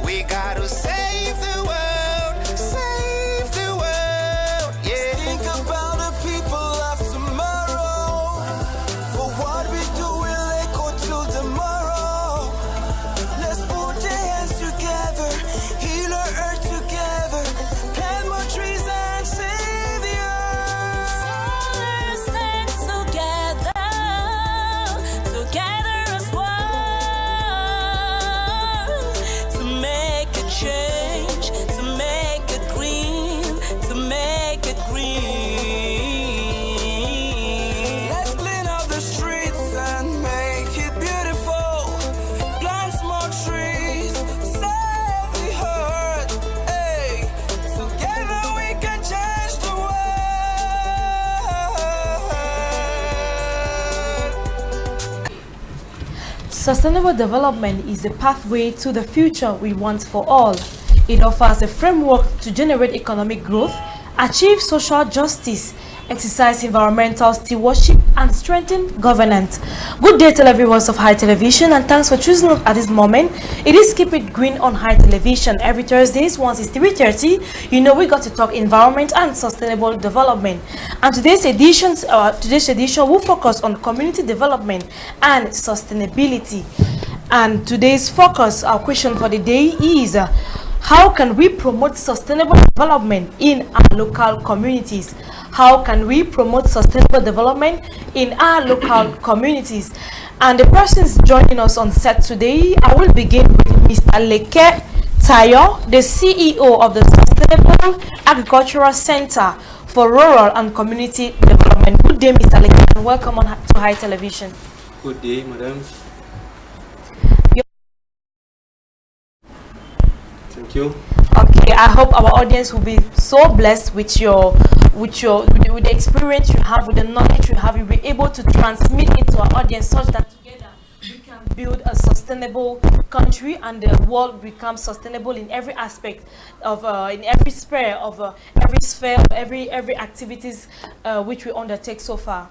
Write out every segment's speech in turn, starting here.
We gotta save the world, save the world, yeah. Think about the people of tomorrow. For what we do will echo till tomorrow. Let's put the hands together, heal our earth together, plant more trees and save the earth. So let's stand together, together as one, to make a change, to make it green, to make it green. Let's clean up the streets and make it beautiful. Plant more trees, save the earth. Hey, together we can change the world. Sustainable development is the pathway to the future we want for all. It offers a framework to generate economic growth, achieve social justice, exercise environmental stewardship, and strengthen governance. Good day, televiewers of High Television, and thanks for choosing us at this moment. It is Keep It Green on High Television. Every Thursdays, once it's 3:30, you know we got to talk environment and sustainable development. And today's edition will focus on community development and sustainability. And today's focus, our question for the day is, how can we promote sustainable development in our local communities? How can we promote sustainable development in our local communities? And the persons joining us on set today, I will begin with Mr. Leke Tayo, the CEO of the Sustainable Agricultural Center for Rural and Community Development. Good day, Mr. Leke, and welcome on to High Television. Good day, madam. Thank you. Okay, I hope our audience will be so blessed with the experience you have, with the knowledge you have. You'll be able to transmit it to our audience such that together we can build a sustainable country and the world becomes sustainable in every aspect of in every sphere of every activities which we undertake so far.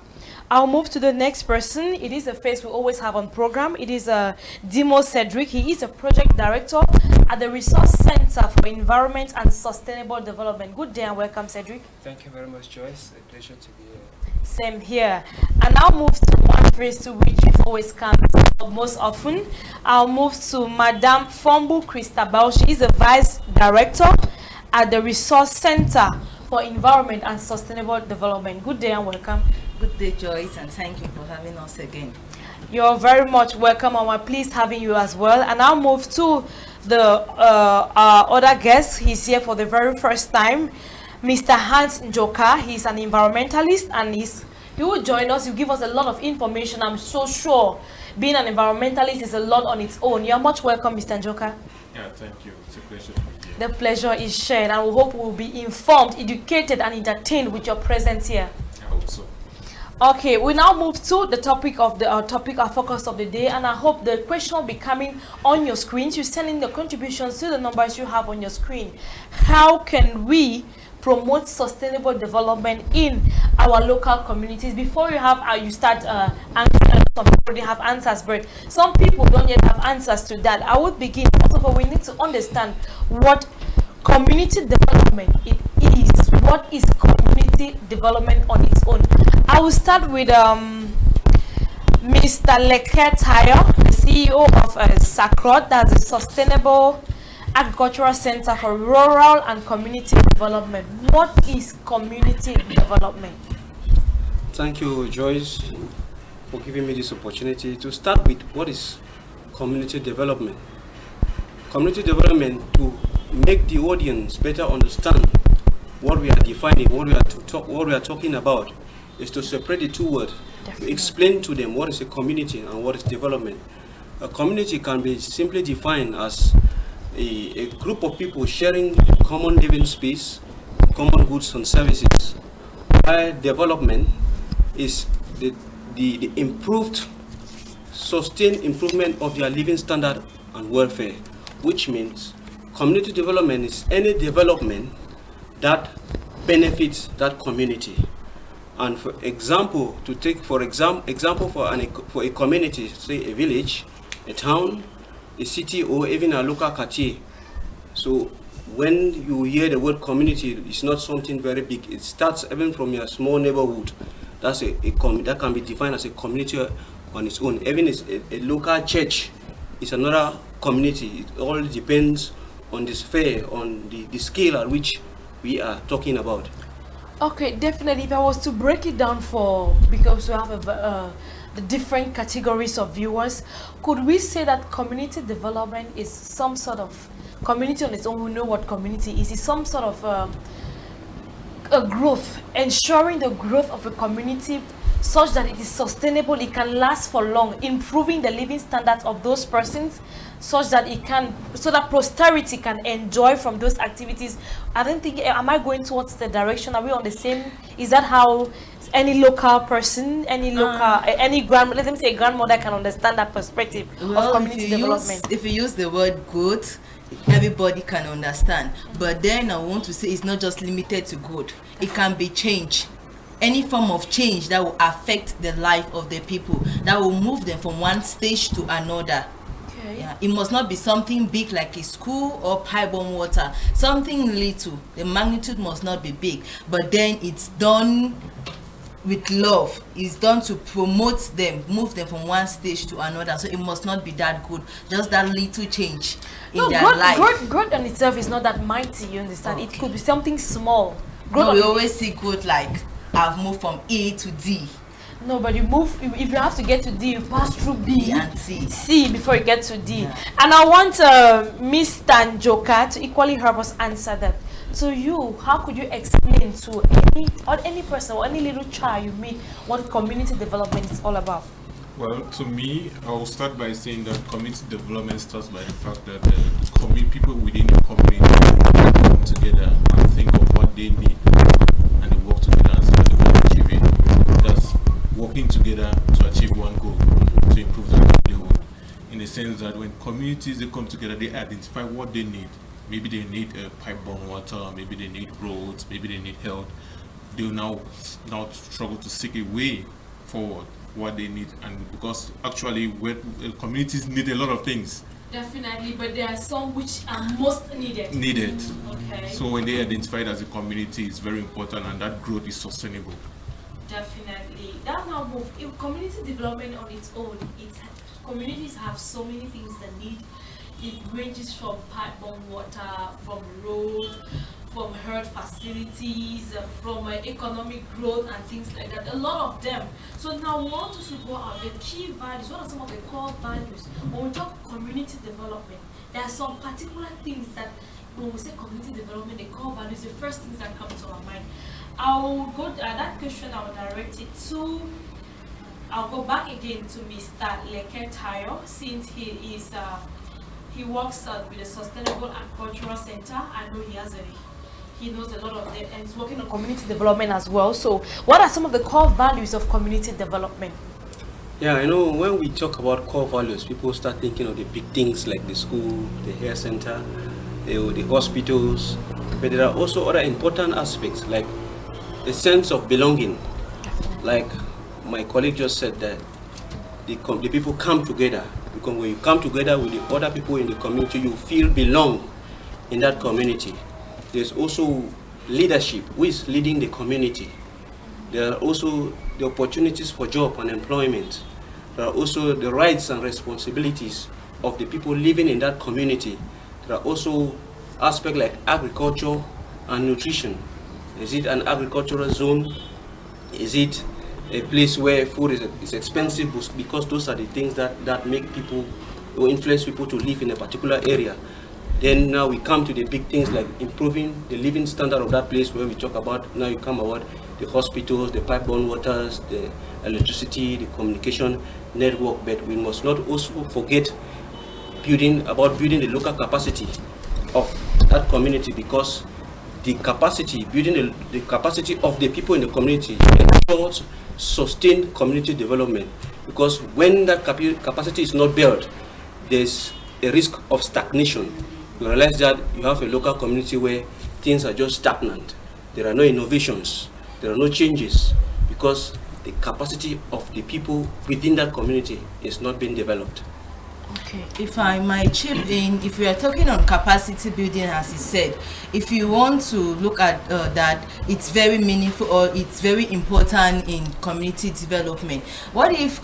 I'll move to the next person. It is a face we always have on program. It is Dimo Cedric. He is a project director at the Resource Center for Environment and Sustainable Development. Good day and welcome, Cedric. Thank you very much, Joyce. A pleasure to be here. Same here. And I'll move to one phrase to which we always come most often. I'll move to Madame Fombu Christabel. She is a vice director at the Resource Center for Environment and Sustainable Development. Good day and welcome. Good day, Joyce, and thank you for having us again. You're very much welcome, and we're pleased having you as well. And I'll move to the other guest. He's here for the very first time, Mr. Hans Njoka. He's an environmentalist, and he will join us. He'll give us a lot of information. I'm so sure being an environmentalist is a lot on its own. You're much welcome, Mr. Njoka. Yeah, thank you. It's a pleasure to be here. The pleasure is shared, and we hope we'll be informed, educated, and entertained with your presence here. I hope so. Okay, we now move to the topic of our focus of the day, and I hope the question will be coming on your screens. You send in the contributions to the numbers you have on your screen. How can we promote sustainable development in our local communities? Before you start answering, some people already have answers, but some people don't yet have answers to that. I would begin. First of all, we need to understand what community development it is. What is community development on its own? I will start with Mr. Leke Tayo, the CEO of SACROD, that's the Sustainable Agricultural Center for Rural and Community Development. What is community development? Thank you, Joyce, for giving me this opportunity to start with what is community development. Community development, to make the audience better understand what we are defining, what we are talking about, is to separate the two words. To explain to them what is a community and what is development. A community can be simply defined as a group of people sharing common living space, common goods and services. While development is the improved, sustained improvement of their living standard and welfare, which means community development is any development that benefits that community. And for example, to take for example for a community, say a village, a town, a city, or even a local quartier, So when you hear the word community, it's not something very big. It starts even from your small neighborhood. That's that can be defined as a community on its own. Even a local church is another community. It all depends on the sphere, on the scale at which we are talking about. Okay, definitely. If I was to break it down because we have the different categories of viewers, could we say that community development is some sort of community on its own? We know what community is. It's some sort of a growth, ensuring the growth of a community such that it is sustainable, it can last for long, improving the living standards of those persons such that so that posterity can enjoy from those activities. I don't think, am I going towards the direction? Are we on the same? Is that how any local person, any let me say grandmother can understand that perspective of community development? If you use the word good, everybody can understand. But then I want to say it's not just limited to good. It can be change. Any form of change that will affect the life of the people, that will move them from one stage to another. Okay. Yeah, it must not be something big like a school or pipe-borne water. Something little. The magnitude must not be big, but then it's done with love. It's done to promote them, move them from one stage to another. So it must not be that good. Just that little change in their life. Growth on itself is not that mighty. You understand? Okay. It could be something small. We always see growth like I've moved from A to D. No, but if you have to get to D, you pass through B and C before you get to D. Yeah. And I want Miss Tanjoka to equally help us answer that. So how could you explain to any person or any little child you meet what community development is all about? Well, to me, I will start by saying that community development starts by the fact that people within the community come together and think of what they need, and they work together and see how they can achieve it. That's working together to achieve one goal, to improve the livelihood. In the sense that when communities they come together, they identify what they need. Maybe they need pipe-borne water, maybe they need roads, maybe they need health. They will now struggle to seek a way forward what they need, and because actually communities need a lot of things. Definitely, but there are some which are most needed. Okay. So when they identify it as a community, it's very important, and that growth is sustainable. Definitely. That now move. If community development on its own, communities have so many things that need. It ranges from pipe-borne water, from road, from health facilities, from economic growth and things like that. A lot of them. So now we want to go out the key values. What are some of the core values? When we talk community development, there are some particular things that when we say community development, the core values, the first things that come to our mind. I'll go that question. I'll direct it to. I'll go back again to Mr. Leke Tayo, since he works with the Sustainable Agricultural Center. I know he knows a lot of them, and he's working on community development as well. So, what are some of the core values of community development? Yeah, I know when we talk about core values, people start thinking of the big things like the school, the health center, the hospitals, but there are also other important aspects like a sense of belonging. Like my colleague just said, that the people come together, because when you come together with the other people in the community, you feel belong in that community. There's also leadership, who is leading the community. There are also the opportunities for job and employment. There are also the rights and responsibilities of the people living in that community. There are also aspects like agriculture and nutrition. Is it an agricultural zone? Is it a place where food is expensive? Because those are the things that make people or influence people to live in a particular area. Then now we come to the big things like improving the living standard of that place, where we talk about, now you come about the hospitals, the pipe-borne waters, the electricity, the communication network. But we must not also forget building the local capacity of that community, because building the capacity of the people in the community ensures sustained community development. Because when that capacity is not built, there's a risk of stagnation. You realize that you have a local community where things are just stagnant. There are no innovations, there are no changes, because the capacity of the people within that community is not being developed. Okay. If I might chip in, if we are talking on capacity building, as he said, if you want to look at that, it's very meaningful or it's very important in community development. What if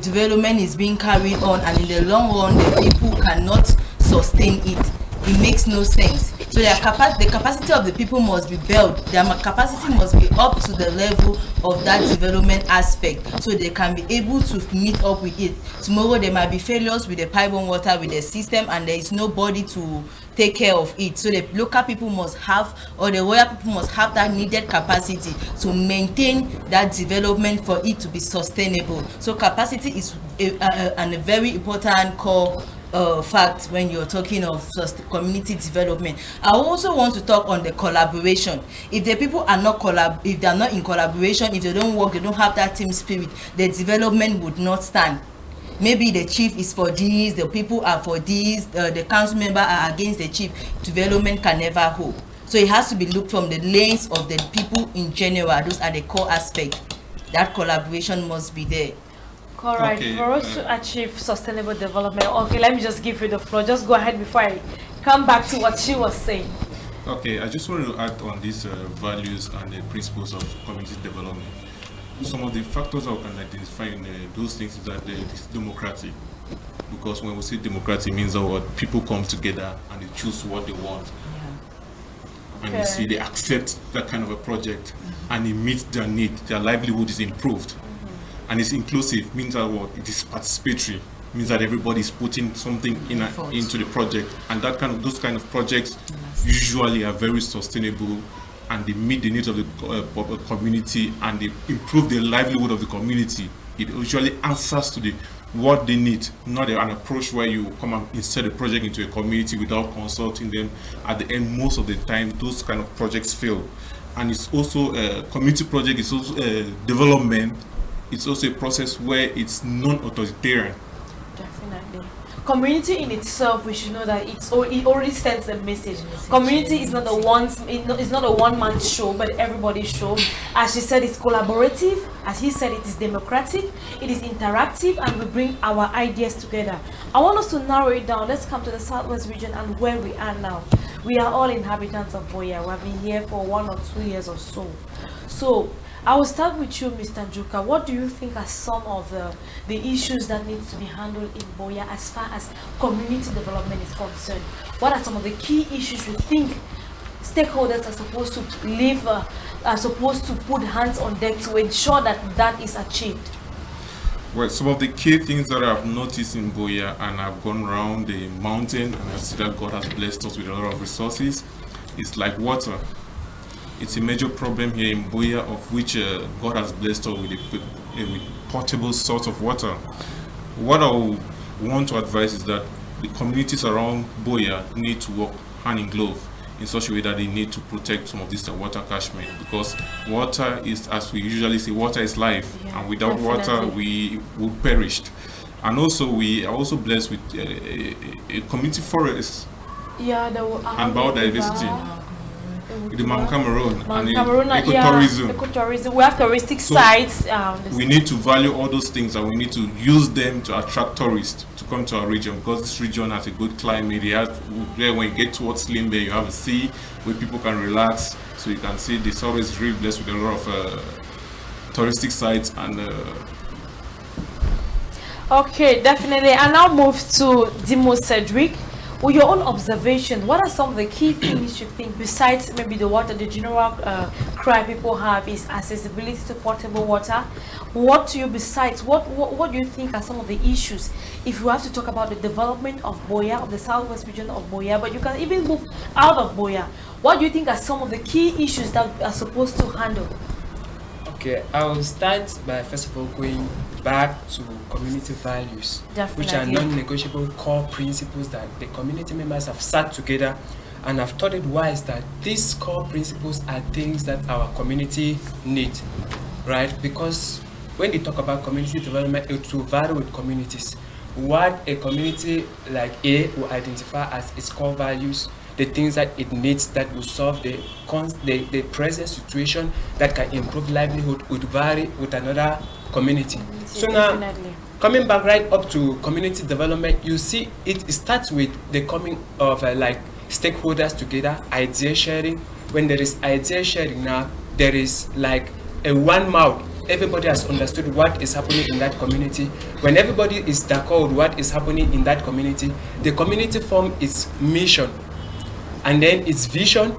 development is being carried on and in the long run the people cannot sustain it? It makes no sense. So the capacity of the people must be built. Their capacity must be up to the level of that development aspect, so they can be able to meet up with it. Tomorrow there might be failures with the pipeline water, with the system, and there is nobody to take care of it. So the local people must have, or the royal people must have, that needed capacity to maintain that development for it to be sustainable. So capacity is a very important core fact when you're talking of community development. I also want to talk on the collaboration. If the people are not if they are not in collaboration, if they don't work, they don't have that team spirit, the development would not stand. Maybe the chief is for this, the people are for this, the council member are against the chief. Development can never hold. So it has to be looked from the lens of the people in general. Those are the core aspects. That collaboration must be there. All right, Okay, for us to achieve sustainable development, okay, let me just give you the floor. Just go ahead before I come back to what she was saying. Okay, I just want to add on these values and the principles of community development. Some of the factors I can identify in those things is that it's democratic. Because when we say democratic, it means that what people come together and they choose what they want. And you see, they accept that kind of a project and it meets their need, their livelihood is improved. And it's inclusive, means that what it is participatory, means that everybody is putting something into the project, and those kind of projects usually are very sustainable, and they meet the needs of the community, and they improve the livelihood of the community. It usually answers to what they need, not an approach where you come and insert a project into a community without consulting them. At the end, most of the time, those kind of projects fail. And it's also a community project, it's also development. It's also a process where it's non-authoritarian. Definitely. Community in itself, we should know that it already sends a message. Community is not a one-man show, but everybody's show. As she said, it's collaborative. As he said, it is democratic. It is interactive, and we bring our ideas together. I want us to narrow it down. Let's come to the Southwest region and where we are now. We are all inhabitants of Buea. We have been here for 1 or 2 years or so. So I will start with you, Mr. Njuka. What do you think are some of the issues that need to be handled in Buea as far as community development is concerned? What are some of the key issues you think stakeholders are supposed to put hands on deck to ensure that that is achieved? Well, some of the key things that I've noticed in Buea, and I've gone around the mountain and I see that God has blessed us with a lot of resources, is like water. It's a major problem here in Buea, of which God has blessed us with a portable source of water. What I want to advise is that the communities around Buea need to work hand in glove in such a way that they need to protect some of this water catchment, because water is, as we usually say, water is life, and without water we would perish. And also we are also blessed with a community forest and biodiversity. The Mount Cameroon and ecotourism. Ecotourism. We have touristic sites. We need to value all those things, and we need to use them to attract tourists to come to our region, because this region has a good climate. When you get towards Limbe, you have a sea where people can relax. So you can see this always really blessed with a lot of touristic sites and. Okay, definitely. And now move to Dimo Cedric. With your own observation, what are some of the key things you think, besides maybe the water, the general cry people have is accessibility to potable water? What do you, besides, what do you think are some of the issues? If you have to talk about the development of Buea, of the Southwest region of Buea, but you can even move out of Buea, what do you think are some of the key issues that we are supposed to handle? Okay, I will start by first of all going back to community values, which are non-negotiable core principles that the community members have sat together and have thought it wise that these core principles are things that our community need, right? Because when they talk about community development, it will vary with communities. What a community like A will identify as its core values, the things that it needs that will solve the present situation that can improve livelihood, would vary with another community. So now, Coming back right up to community development, you see it starts with the coming of like stakeholders together, idea sharing. When there is idea sharing now, there is like a one mouth. Everybody has understood what is happening in that community. When everybody is d'accord with what is happening in that community, the community form its mission and then its vision,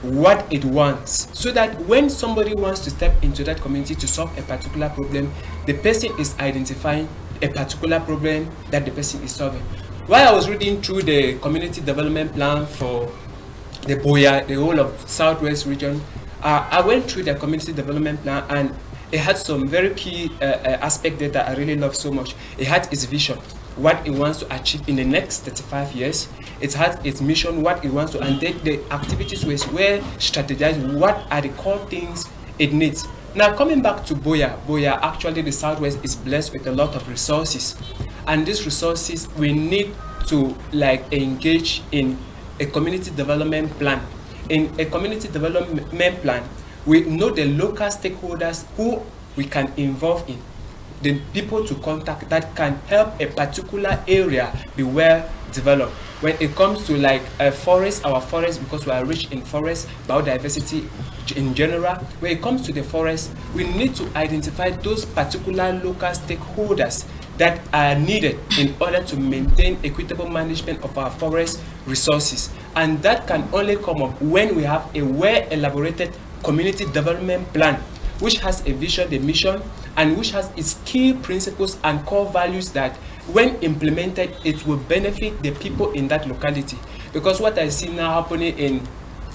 what it wants, so that when somebody wants to step into that community to solve a particular problem, the person is identifying a particular problem that the person is solving. While I was reading through the community development plan for the Buea, the whole of Southwest region, I went through the community development plan, and it had some very key aspects that I really love so much. It had its vision, what it wants to achieve in the next 35 years. It had its mission, what it wants to, and then the activities were strategized, what are the core things it needs. Now coming back to Buea, actually the Southwest is blessed with a lot of resources, and these resources we need to like engage in a community development plan. In a community development plan, we know the local stakeholders who we can involve in, the people to contact that can help a particular area be well developed. When it comes to like a forest, our forest, because we are rich in forest, biodiversity in general, when it comes to the forest, we need to identify those particular local stakeholders that are needed in order to maintain equitable management of our forest resources. And that can only come up when we have a well-elaborated community development plan, which has a vision, the mission, and which has its key principles and core values that when implemented, it will benefit the people in that locality. Because what I see now happening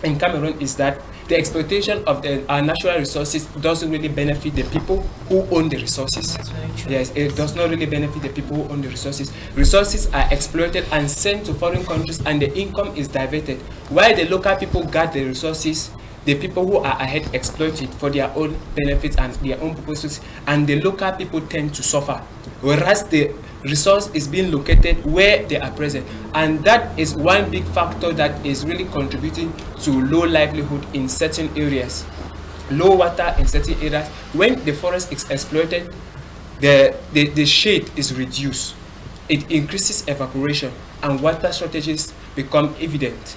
in Cameroon is that the exploitation of our natural resources doesn't really benefit the people who own the resources. Yes, it does not really benefit the people who own the resources. Resources are exploited and sent to foreign countries, and the income is diverted. While the local people got the resources, the people who are ahead exploit it for their own benefits and their own purposes, and the local people tend to suffer. Whereas the resource is being located where they are present, and that is one big factor that is really contributing to low livelihood in certain areas, low water in certain areas. When the forest is exploited, the shade is reduced, it increases evaporation, and water shortages become evident.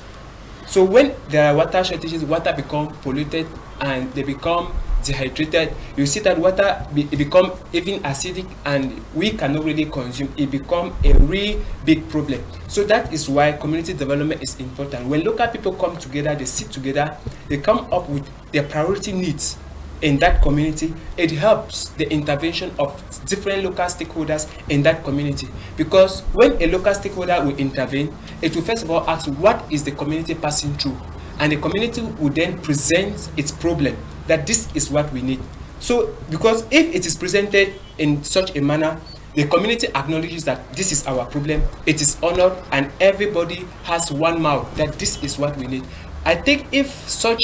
So when there are water shortages, water become polluted and they become dehydrated. You see that water become even acidic, and we cannot really consume. It become a really big problem. So that is why community development is important. When local people come together, they sit together, they come up with their priority needs in that community. It helps the intervention of different local stakeholders in that community, because when a local stakeholder will intervene, it will first of all ask what is the community passing through, and the community will then present its problem, that this is what we need. So because if it is presented in such a manner, the community acknowledges that this is our problem, it is honored, and everybody has one mouth that this is what we need. I think if such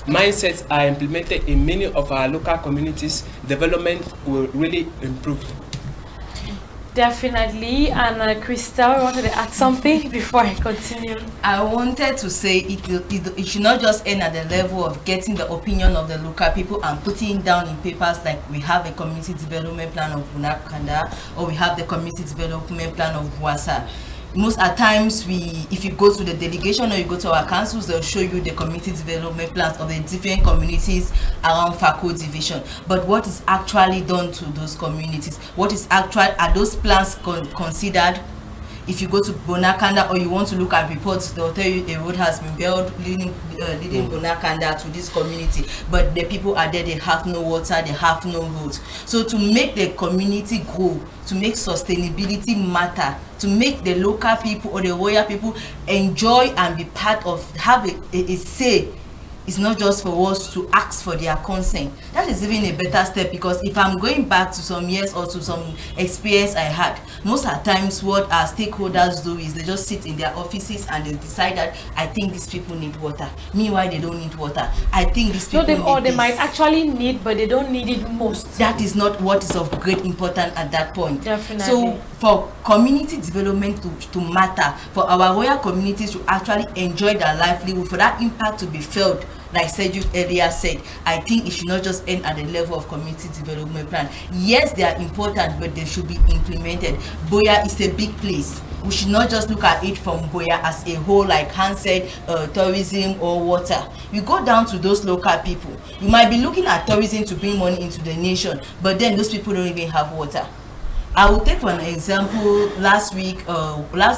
mindsets are implemented in many of our local communities, development will really improve. Definitely. And Crystal, I wanted to add something before I continue. I wanted to say it should not just end at the level of getting the opinion of the local people and putting it down in papers, like we have a community development plan of Bunakanda, or we have the community development plan of Buasa. Most at times, if you go to the delegation or you go to our councils, they'll show you the community development plans of the different communities around FACO division. But what is actually done to those communities? Are those plans considered? If you go to Bonakanda or you want to look at reports, they'll tell you a road has been built leading Bonakanda to this community, but the people are there, they have no water, they have no roads. So to make the community grow, to make sustainability matter, to make the local people or the royal people enjoy and be part of, have a say, it's not just for us to ask for their consent. That is even a better step, because if I'm going back to some years or to some experience I had, most of the times what our stakeholders do is they just sit in their offices and they decide that I think these people need water. Meanwhile, they don't need water. I think these people need or they this. might actually need, but they don't need it most. That is not what is of great importance at that point. Definitely. So for community development to matter, for our royal communities to actually enjoy their livelihood, for that impact to be felt like Sergio earlier said, I think it should not just end at the level of community development plan. Yes, they are important, but they should be implemented. Buea is a big place. We should not just look at it from Buea as a whole, like Hans said, tourism or water. You go down to those local people. You might be looking at tourism to bring money into the nation, but then those people don't even have water. I will take for an example, last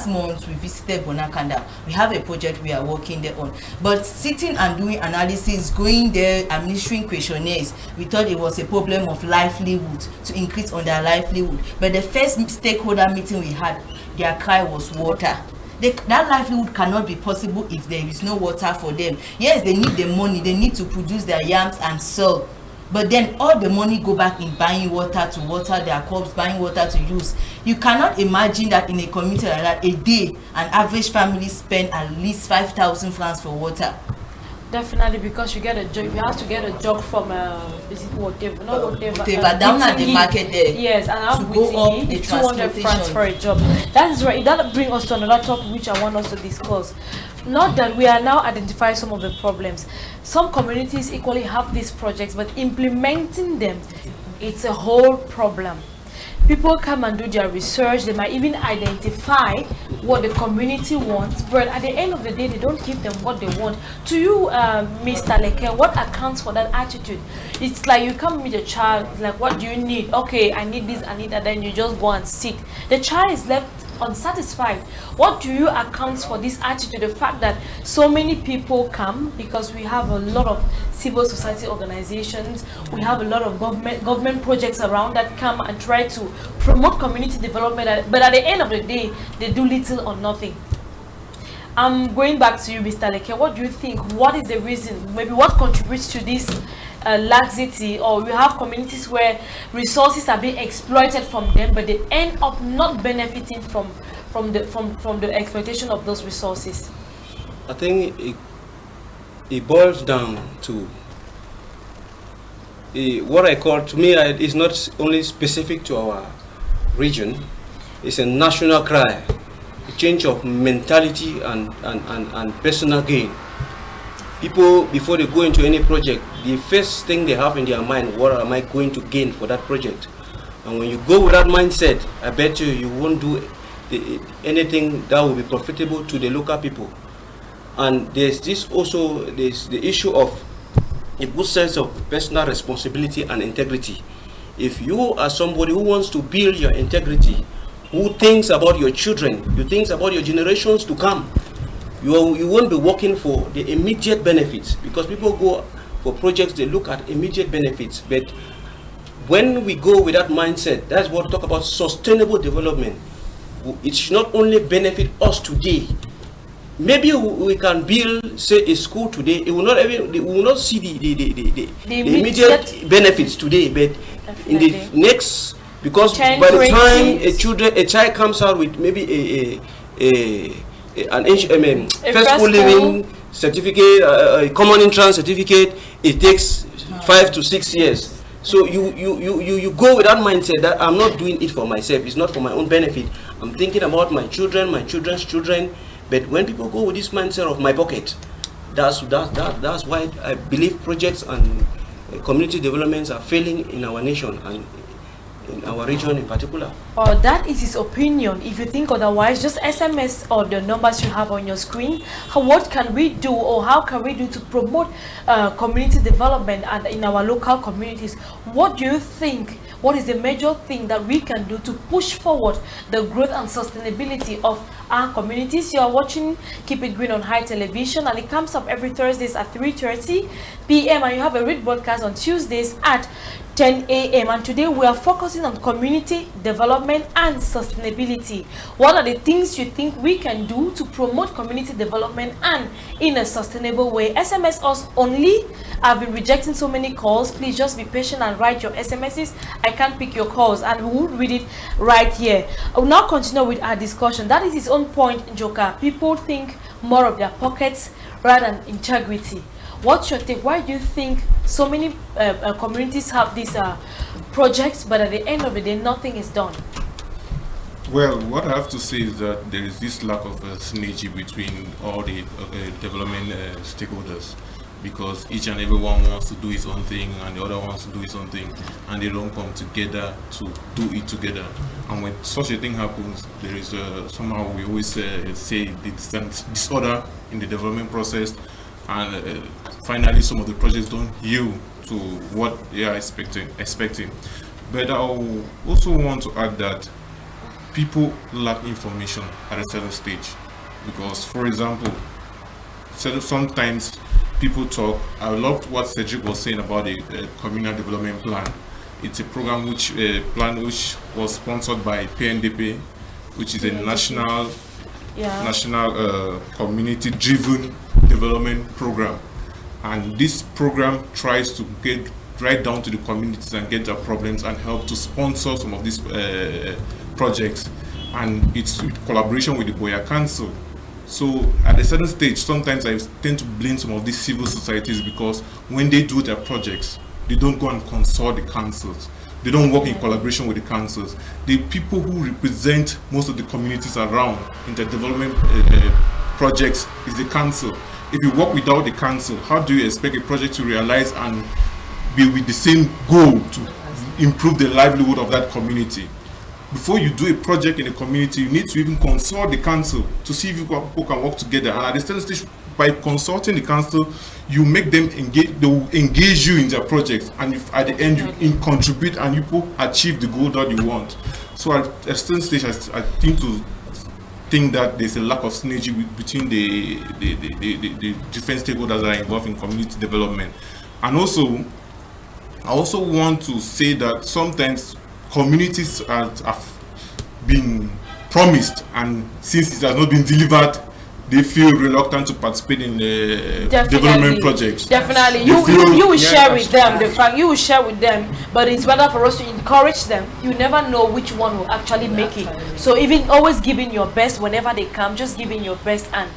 month we visited Bonakanda. We have a project we are working there on. But sitting and doing analysis, going there, administering questionnaires, we thought it was a problem of livelihood, to increase on their livelihood. But the first stakeholder meeting we had, their cry was water. That livelihood cannot be possible if there is no water for them. Yes, they need the money, they need to produce their yams and sell. But then all the money go back in buying water to water their crops, buying water to use. You cannot imagine that in a community like that, a day, an average family spend at least 5,000 francs for water. Definitely, because you get a job. You have to get a job from is it whatever, not whatever. Down at the market there. Yes, and to go up the 200 francs for a job. That is right. That brings us to another topic which I want us to discuss. Not that we are now identifying some of the problems. Some communities equally have these projects, but implementing them, it's a whole problem. People come and do their research. They might even identify what the community wants, but at the end of the day, they don't give them what they want. To you, Mr. Leke, what accounts for that attitude? It's like you come with a child, like, what do you need? Okay, I need this, I need that, then you just go and sit. The child is left unsatisfied. What do you account for this attitude? The fact that so many people come, because we have a lot of civil society organizations, we have a lot of government projects around that come and try to promote community development, but at the end of the day, they do little or nothing. I'm going back to you, Mr. Leke. What do you think? What is the reason? Maybe what contributes to this laxity? Or we have communities where resources are being exploited from them, but they end up not benefiting from the exploitation of those resources. I think it boils down to what I call, to me, it's not only specific to our region. It's a national cry. A change of mentality and personal gain. People, before they go into any project, the first thing they have in their mind, what am I going to gain for that project? And when you go with that mindset, I bet you won't do anything that will be profitable to the local people. And there's the issue of a good sense of personal responsibility and integrity. If you are somebody who wants to build your integrity, who thinks about your children, you think about your generations to come, you won't be working for the immediate benefits, because people go for projects, they look at immediate benefits. But when we go with that mindset, that's what we talk about sustainable development. It should not only benefit us today. Maybe we can build, say, a school today. It will not even, we will not see the immediate benefits today, but in the next, because by the time a child comes out with maybe first school living certificate, a common entrance certificate, it takes 5 to 6 years. So you go with that mindset that I'm not doing it for myself. It's not for my own benefit. I'm thinking about my children, my children's children. But when people go with this mindset of my pocket, that's why I believe projects and community developments are failing in our nation and in our region in particular. That is his opinion. If you think otherwise, just SMS or the numbers you have on your screen. What can we do, or how can we do to promote community development and in our local communities? What do you think? What is the major thing that we can do to push forward the growth and sustainability of our communities? You are watching Keep It Green on High Television, and it comes up every Thursdays at 3:30 p.m. and you have a rebroadcast on Tuesdays at 10 a.m. and today we are focusing on community development and sustainability. What are the things you think we can do to promote community development and in a sustainable way? SMS us only. I've been rejecting so many calls. Please just be patient and write your SMSs. I can't pick your calls and we will read it right here. I will now continue with our discussion. That is his own point, Joker. People think more of their pockets rather than integrity. What's your take? Why do you think so many communities have these projects, but at the end of the day, nothing is done? Well, what I have to say is that there is this lack of synergy between all the development stakeholders. because each and everyone wants to do his own thing and the other wants to do his own thing, and they don't come together to do it together. And when such a thing happens, there is somehow we always say the disorder in the development process, and finally some of the projects don't yield to what they are expecting. But I also want to add that people lack information at a certain stage, because, for example, sometimes people talk. I loved what Cedric was saying about the communal development plan. It's a program which was sponsored by PNDP, which is a national community-driven development program. And this program tries to get right down to the communities and get their problems and help to sponsor some of these projects. And it's with collaboration with the Boya Council. So at a certain stage, sometimes I tend to blame some of these civil societies, because when they do their projects, they don't go and consult the councils. They don't work in collaboration with the councils. The people who represent most of the communities around in the development projects is the council. If you work without the council, how do you expect a project to realize and be with the same goal to improve the livelihood of that community? Before you do a project in a community, you need to even consult the council to see if people can work together. And at the certain stage, by consulting the council, you make them engage. They will engage you in their projects, and if at the end you contribute and you achieve the goal that you want. So at a certain stage, I think that there's a lack of synergy between the different stakeholders that are involved in community development. And also, I also want to say that sometimes communities have been promised, and since it has not been delivered, they feel reluctant to participate in the development projects. Definitely, you will share with them the fact. You will share with them, but it's better for us to encourage them. You never know which one will actually make it. So even always giving your best whenever they come, just giving your best, and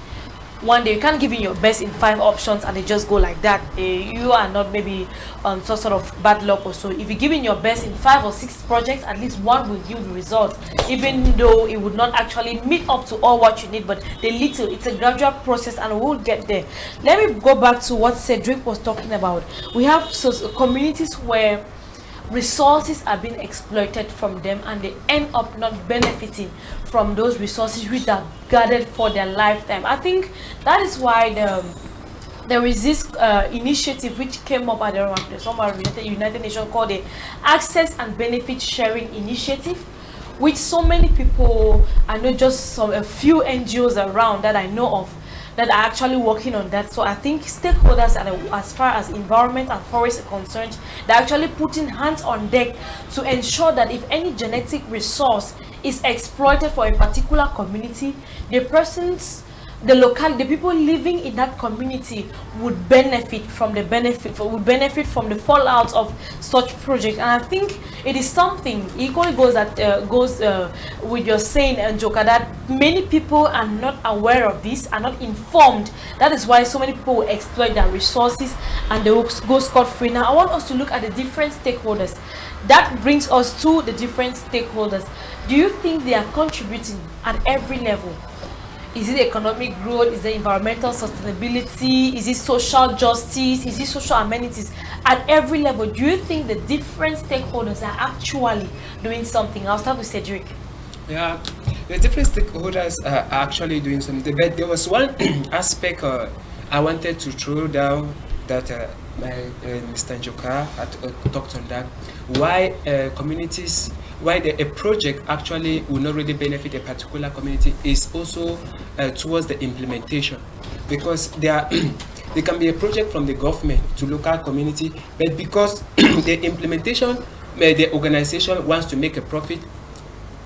one day you can't give in your best in 5 options and they just go like that. You are not maybe on some sort of bad luck or so. If you give in your best in 5 or 6 projects, at least one will yield results, even though it would not actually meet up to all what you need, but it's a gradual process and we'll get there. Let me go back to what Cedric was talking about. We have communities where resources are being exploited from them and they end up not benefiting from those resources which are gathered for their lifetime. I think that is why there is this initiative which came up at the United Nations called the Access and Benefit Sharing Initiative, which so many people, I know just a few NGOs around that I know of, that are actually working on that. So I think stakeholders, as far as environment and forest are concerned, they're actually putting hands on deck to ensure that if any genetic resource is exploited for a particular community, the people living in that community would benefit from the fallout of such projects. And I think it is something equally goes with your saying, Njoka, that many people are not aware of this, are not informed. That is why so many people will exploit their resources and they will go scot-free. Now I want us to look at the different stakeholders. That brings us to the different stakeholders. Do you think they are contributing at every level? Is it economic growth? Is it environmental sustainability? Is it social justice? Is it social amenities? At every level, do you think the different stakeholders are actually doing something? I'll start with Cedric. Yeah, the different stakeholders are actually doing something. But there was one aspect I wanted to throw down that Mr. Njoka had talked on that. Why communities, why a project actually will not really benefit a particular community is also towards the implementation, because there can be a project from the government to local community, but because the implementation, the organization wants to make a profit,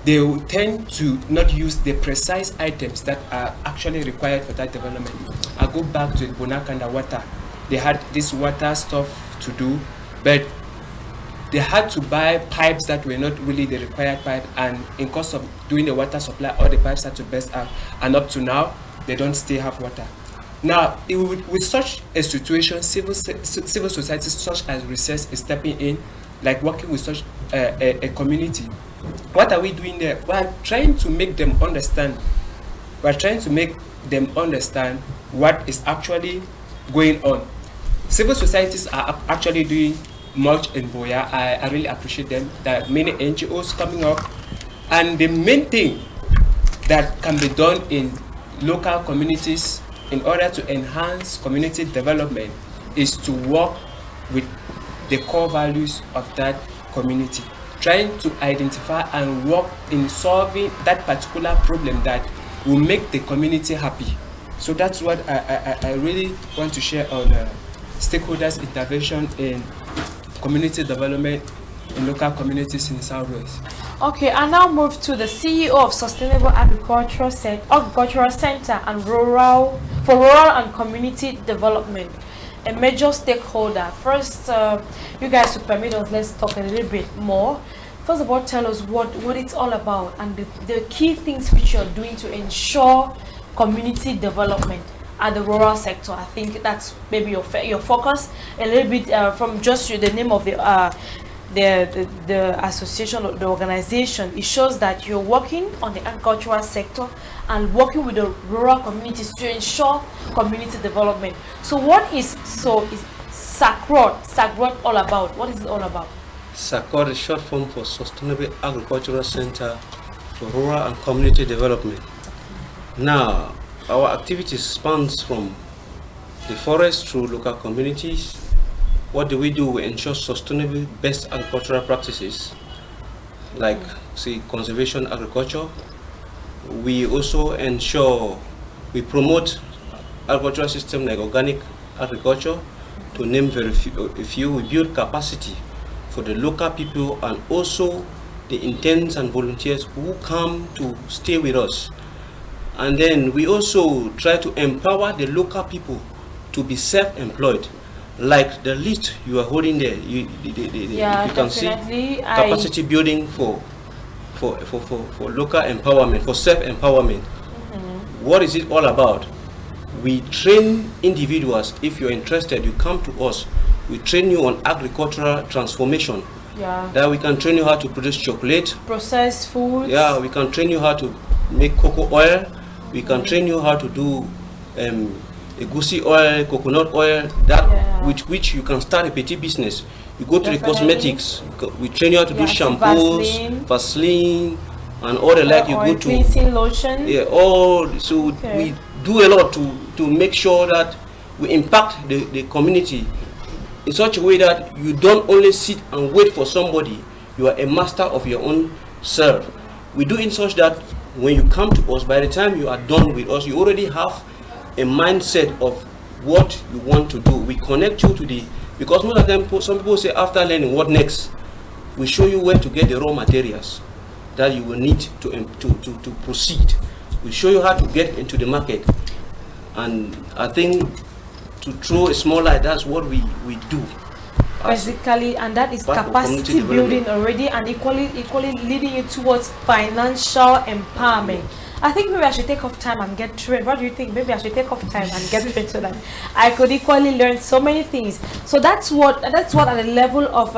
they will tend to not use the precise items that are actually required for that development. I go back to Bonakanda water. They had this water stuff to do, but they had to buy pipes that were not really the required pipe, and in course of doing the water supply, all the pipes had to burst out, and up to now, they don't still have water. Now, with such a situation, civil society such as Recess is stepping in, like working with such a community. What are we doing there? We're trying to make them understand. We're trying to make them understand what is actually going on. civil societies are actually doing much in Buea. I really appreciate them. There are many NGOs coming up, and the main thing that can be done in local communities in order to enhance community development is to work with the core values of that community, trying to identify and work in solving that particular problem that will make the community happy. So that's what I really want to share on stakeholders' intervention in community development in local communities in Southwest. Okay, I now move to the CEO of Sustainable Agricultural Center and Rural and Community Development, a major stakeholder. First, you guys will permit us, let's talk a little bit more. First of all, tell us what it's all about and the key things which you're doing to ensure community development at the rural sector. I think that's maybe your focus a little bit from just the name of the association or the organization. It shows that you're working on the agricultural sector and working with the rural communities to ensure community development. So what is SACROD all about? What is it all about? SACROD is short form for Sustainable Agricultural Center for Rural and Community Development. Now, our activities spans from the forest through local communities. What do? We ensure sustainable best agricultural practices, like say conservation agriculture. We also we promote agricultural system like organic agriculture, to name very few. We build capacity for the local people and also the interns and volunteers who come to stay with us. And then we also try to empower the local people to be self-employed. Like the list you are holding there, you can see capacity building for local empowerment, for self-empowerment. What is it all about? We train individuals. If you're interested, you come to us. We train you on agricultural transformation. That we can train you how to produce chocolate, processed food. Yeah, we can train you how to make cocoa oil. We can train you how to do egusi oil, coconut oil, with which you can start a petty business. You go to the cosmetics, we train you how to do shampoos, Vaseline, and all the like. You go to cleansing lotion. Yeah, we do a lot to make sure that we impact the community in such a way that you don't only sit and wait for somebody. You are a master of your own self. We do in such that when you come to us, by the time you are done with us, you already have a mindset of what you want to do. We connect you to because most of them, some people say after learning, what next? We show you where to get the raw materials that you will need to proceed. We show you how to get into the market. And I think to throw a small light, that's what we do. Basically, and that is capacity building already, and equally leading you towards financial empowerment. I think maybe I should take off time and get trained. What do you think? Maybe I should take off time and get trained so that I could equally learn so many things. So that's what at the level of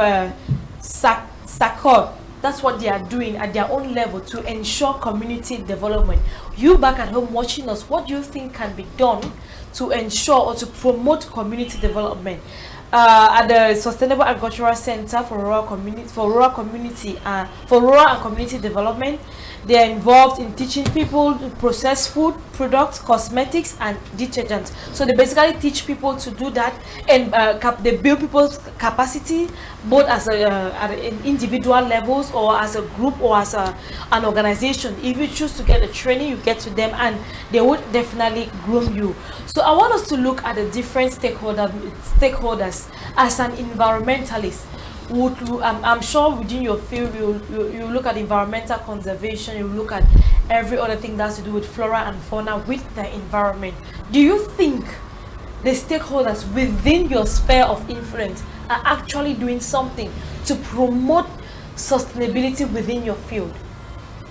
SACROD, that's what they are doing at their own level to ensure community development. You back at home watching us, what do you think can be done to ensure or to promote community development? At the Sustainable Agricultural Center for Rural and Community Development, they are involved in teaching people to process food, products, cosmetics, and detergents. So they basically teach people to do that, and they build people's capacity both as at individual levels or as a group or as an organization. If you choose to get the training, you get to them, and they would definitely groom you. So I want us to look at the different stakeholders as an environmentalist. I'm sure within your field you look at environmental conservation, you look at every other thing that has to do with flora and fauna with the environment. Do you think the stakeholders within your sphere of influence are actually doing something to promote sustainability within your field?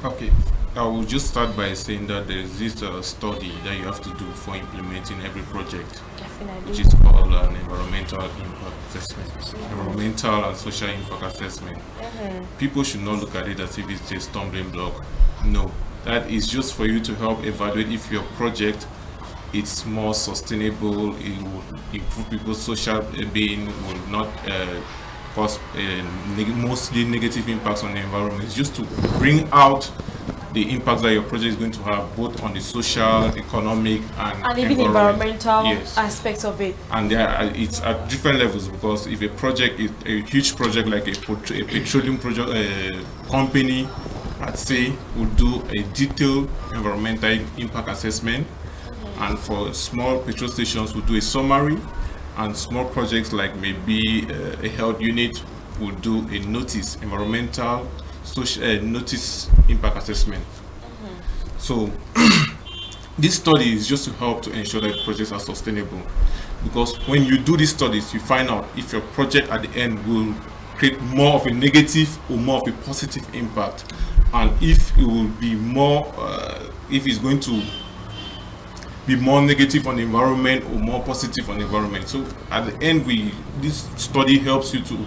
Okay, I will just start by saying that there is this study that you have to do for implementing every project, which is called an environmental impact assessment, environmental and social impact assessment. People should not look at it as if it's a stumbling block. No, that is just for you to help evaluate if your project it's more sustainable, it will improve people's social being, will not cause mostly negative impacts on the environment. It's just to bring out the impacts that your project is going to have, both on the social, economic, and even environmental yes. aspects of it. And it's at different levels, because if a project is a huge project like a petroleum project company, I'd say, would do a detailed environmental impact assessment, and for small petrol stations would do a summary, and small projects like maybe a health unit would do a environmental social notice impact assessment. So this study is just to help to ensure that projects are sustainable, because when you do these studies, you find out if your project at the end will create more of a negative or more of a positive impact, and if it will be more if it's going to be more negative on the environment or more positive on the environment. So at the end, this study helps you to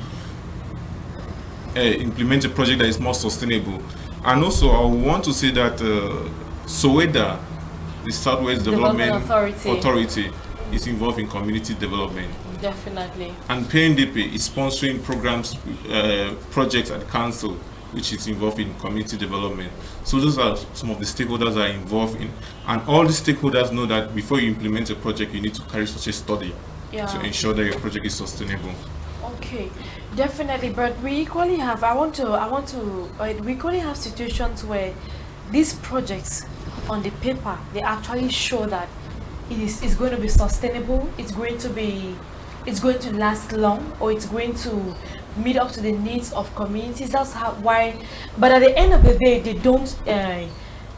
implement a project that is more sustainable. And also I want to say that SOWEDA, the Southwest Development Authority, is involved in community development. Definitely. And PNDP is sponsoring programs, projects at the council, which is involved in community development. So those are some of the stakeholders that are involved in, and all the stakeholders know that before you implement a project, you need to carry such a study to ensure that your project is sustainable. Okay, definitely. But we equally have. We equally have situations where these projects, on the paper, they actually show that it's going to be sustainable. It's going to last long, or it's going to meet up to the needs of communities. That's why. But at the end of the day,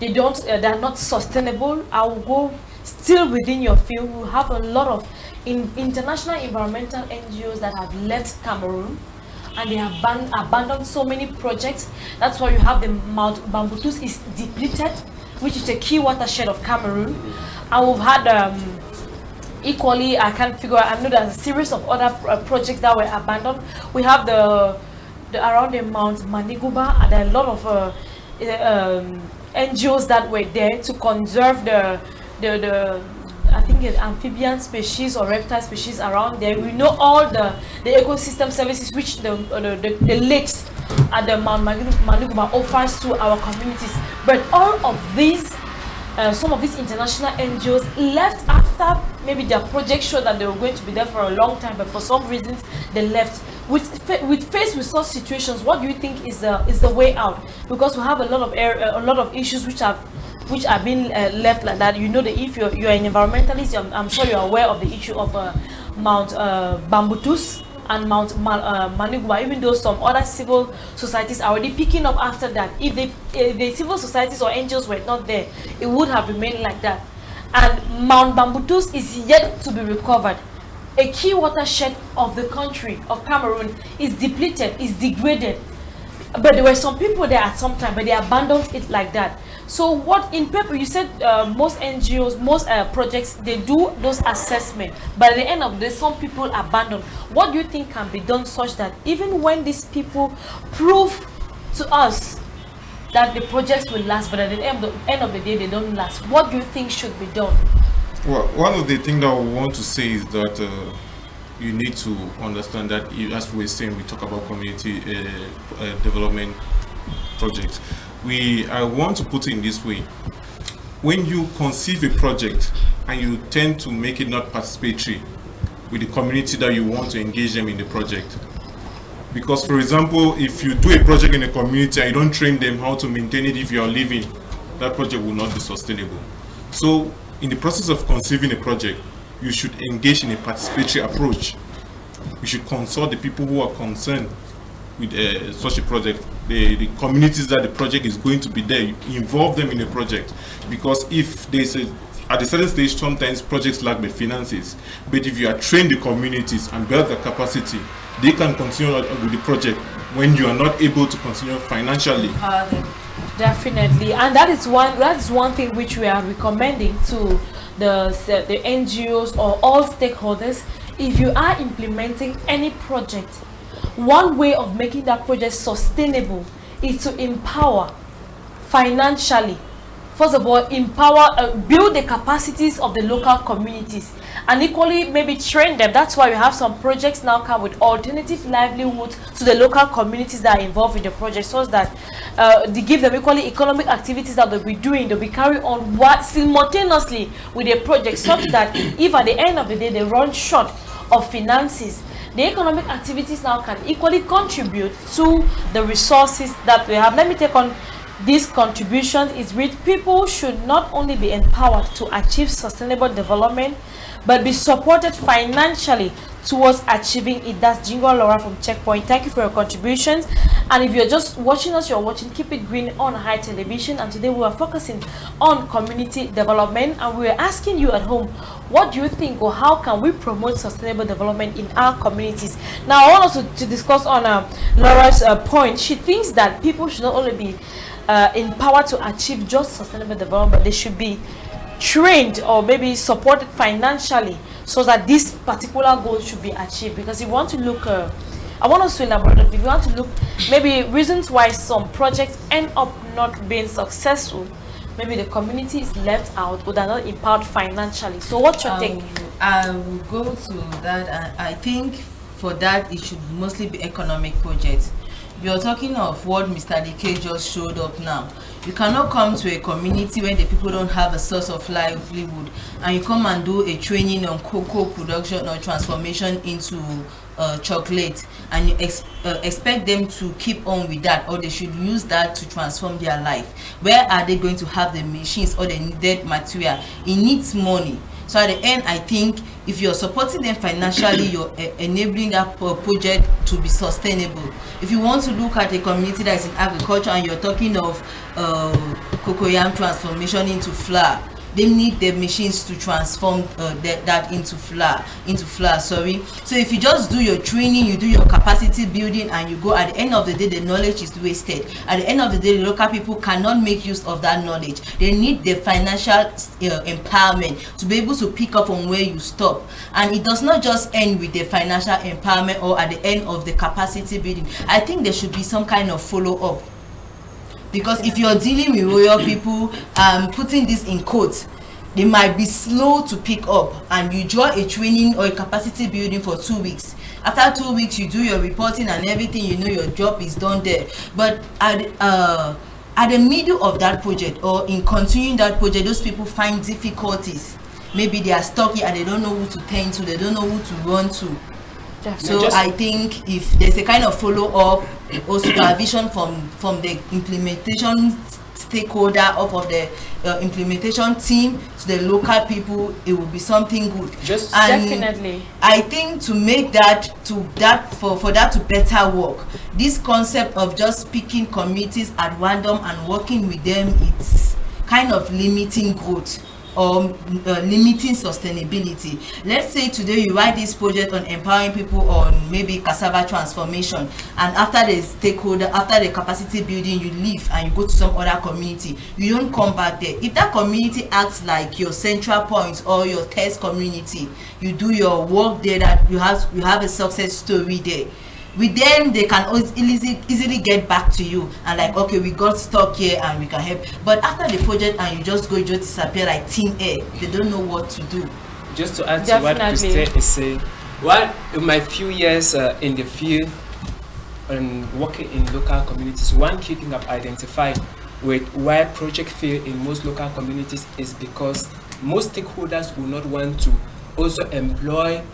they're not sustainable. I will go still within your field. We have a lot of international environmental NGOs that have left Cameroon, and they have abandoned so many projects. That's why you have the Mount Bambutus is depleted, which is a key watershed of Cameroon. And we've had equally, I can't figure out, I know there's a series of other projects that were abandoned. We have the around the Mount Maniguba, and there are a lot of NGOs that were there to conserve the I think amphibian species or reptile species around there. We know all the ecosystem services which the lakes at the Mount Maniguba offers to our communities. But all of these, some of these international NGOs left after maybe their project showed that they were going to be there for a long time, but for some reasons they left. Faced with such situations, what do you think is the way out? Because we have a lot of issues which are being left like that. You know that if you're an environmentalist, I'm sure you're aware of the issue of Mount Bambutus and Mount Maniguba, even though some other civil societies are already picking up after that. If the civil societies or NGOs were not there, it would have remained like that. And Mount Bambutus is yet to be recovered. A key watershed of the country, of Cameroon, is depleted, is degraded. But there were some people there at some time, but they abandoned it like that. So what in paper, you said most NGOs, most projects, they do those assessments, but at the end of the day, some people abandon. What do you think can be done such that even when these people prove to us that the projects will last, but at the end of the day, they don't last? What do you think should be done? Well, one of the things that I want to say is that you need to understand that, as we were saying, we talk about community development projects. I want to put it in this way. When you conceive a project and you tend to make it not participatory with the community that you want to engage them in the project. Because, for example, if you do a project in a community and you don't train them how to maintain it if you are leaving, that project will not be sustainable. So, in the process of conceiving a project, you should engage in a participatory approach. You should consult the people who are concerned with such a project, the communities that the project is going to be there, involve them in the project. Because if there's at a certain stage, sometimes projects lack the finances, but if you are trained the communities and build the capacity, they can continue with the project when you are not able to continue financially. Definitely, and that is one thing which we are recommending to the NGOs or all stakeholders. If you are implementing any project, one way of making that project sustainable is to empower financially first of all, empower, build the capacities of the local communities, and equally maybe train them. That's why we have some projects now come with alternative livelihoods to the local communities that are involved in the project, so that they give them equally economic activities that they'll be doing, they'll be carrying on simultaneously with the project, such that if at the end of the day they run short of finances, the economic activities now can equally contribute to the resources that we have. Let me take on this contribution is with people should not only be empowered to achieve sustainable development, but be supported financially towards achieving it. That's Jingle Laura from Checkpoint. Thank you for your contributions. And if you're just watching us, you're watching Keep It Green on High Television. And today we are focusing on community development. And we're asking you at home, what do you think, or how can we promote sustainable development in our communities? Now, I want us to discuss on Laura's point. She thinks that people should not only be empowered to achieve just sustainable development, but they should be trained or maybe supported financially so that this particular goal should be achieved. Because if you want to look, I want us to elaborate. If you want to look, maybe reasons why some projects end up not being successful, maybe the community is left out or they're not empowered financially. So what's your take? I will go to that, and I think for that it should mostly be economic projects. You're talking of what Mr. DK just showed up now. You cannot come to a community when the people don't have a source of livelihood, and you come and do a training on cocoa production or transformation into chocolate, and you expect them to keep on with that, or they should use that to transform their life. Where are they going to have the machines or the needed material? It needs money. So at the end, I think if you're supporting them financially, you're enabling that project to be sustainable. If you want to look at a community that is in agriculture and you're talking of cocoyam transformation into flour, they need the machines to transform that into flour. Sorry. So if you just do your training, you do your capacity building, and you go, at the end of the day, the knowledge is wasted. At the end of the day, the local people cannot make use of that knowledge. They need the financial empowerment to be able to pick up on where you stop. And it does not just end with the financial empowerment or at the end of the capacity building. I think there should be some kind of follow-up. Because if you're dealing with royal people, putting this in quotes, they might be slow to pick up, and you draw a training or a capacity building for 2 weeks. After 2 weeks, you do your reporting and everything, you know your job is done there. But at the middle of that project, or in continuing that project, those people find difficulties. Maybe they are stuck here and they don't know who to turn to, they don't know who to run to. So I think if there's a kind of follow-up or supervision from the implementation stakeholder of the implementation team to the local people, it will be something good. Definitely. I think to make that for that to better work, this concept of just picking communities at random and working with them, it's kind of limiting growth or limiting sustainability. Let's say today you write this project on empowering people on maybe cassava transformation, and after the capacity building, you leave and you go to some other community. You don't come back there. If that community acts like your central point or your test community, you do your work there, that you have a success story there. With them, they can easily get back to you and like, okay, we got stuck here and we can help. But after the project and you just disappear like thin air, they don't know what to do. Just to add to what Christine is saying, in my few years in the field and working in local communities, one key thing I've identified with why project fail in most local communities is because most stakeholders will not want to also employ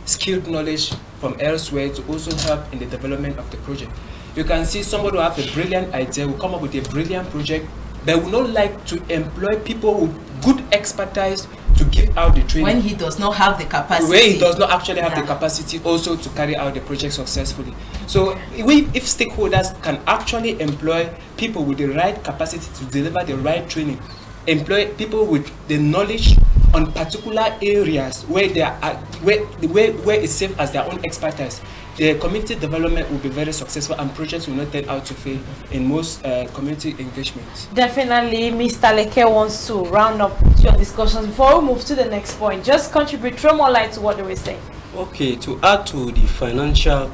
skilled knowledge from elsewhere to also help in the development of the project. You can see somebody who have a brilliant idea, will come up with a brilliant project, but would not like to employ people with good expertise to give out the training. When he does not have the capacity. When he does not actually have the capacity also to carry out the project successfully. So if stakeholders can actually employ people with the right capacity to deliver the right training, employ people with the knowledge on particular areas where they are where it's safe as their own expertise, the community development will be very successful and projects will not turn out to fail in most community engagements. Definitely. Mr. Leke wants to round up your discussions before we move to the next point. Just contribute, throw more light to what they were saying. Okay, to add to the financial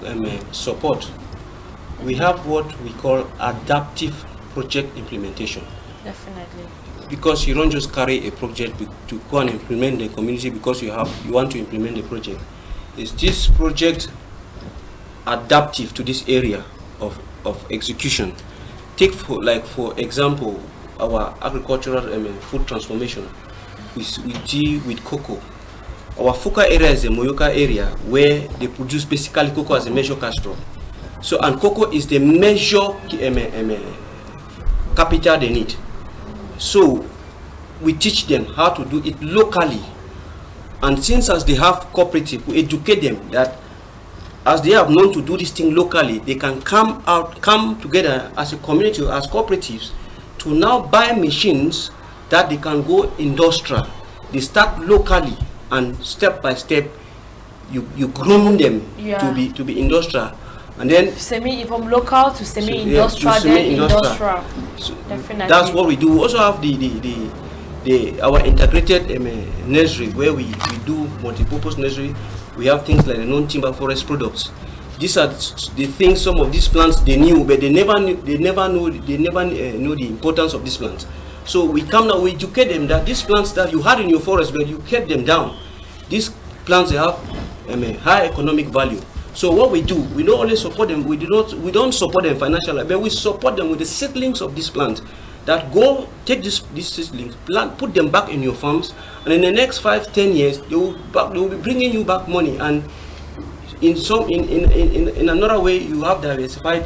support, we have what we call adaptive project implementation. Definitely. because you don't just carry a project to go and implement the community because you want to implement the project. Is this project adaptive to this area of execution? Take for example our agricultural food transformation. We deal with cocoa. Our focal area is the Moyoka area where they produce basically cocoa as a major cash crop. So, and cocoa is the major capital they need. So we teach them how to do it locally. And since as they have cooperative, we educate them that as they have known to do this thing locally, they can come together as a community, as cooperatives, to now buy machines that they can go industrial. They start locally, and step by step, you groom them to be industrial, and then from local to semi-industrial, industrial. So definitely. That's what we do. We also have our integrated nursery where we do multi-purpose nursery. We have things like the non-timber forest products. These are the things. Some of these plants they knew, but they never know the importance of these plants. So we come now, we educate them that these plants that you had in your forest, but you kept them down. These plants, they have high economic value. So what we do, we don't only support them. We don't support them financially, but we support them with the seedlings of these plants. That go take these seedlings, put them back in your farms, and in the next 5-10 years, they will be bringing you back money. And in another way, you have diversified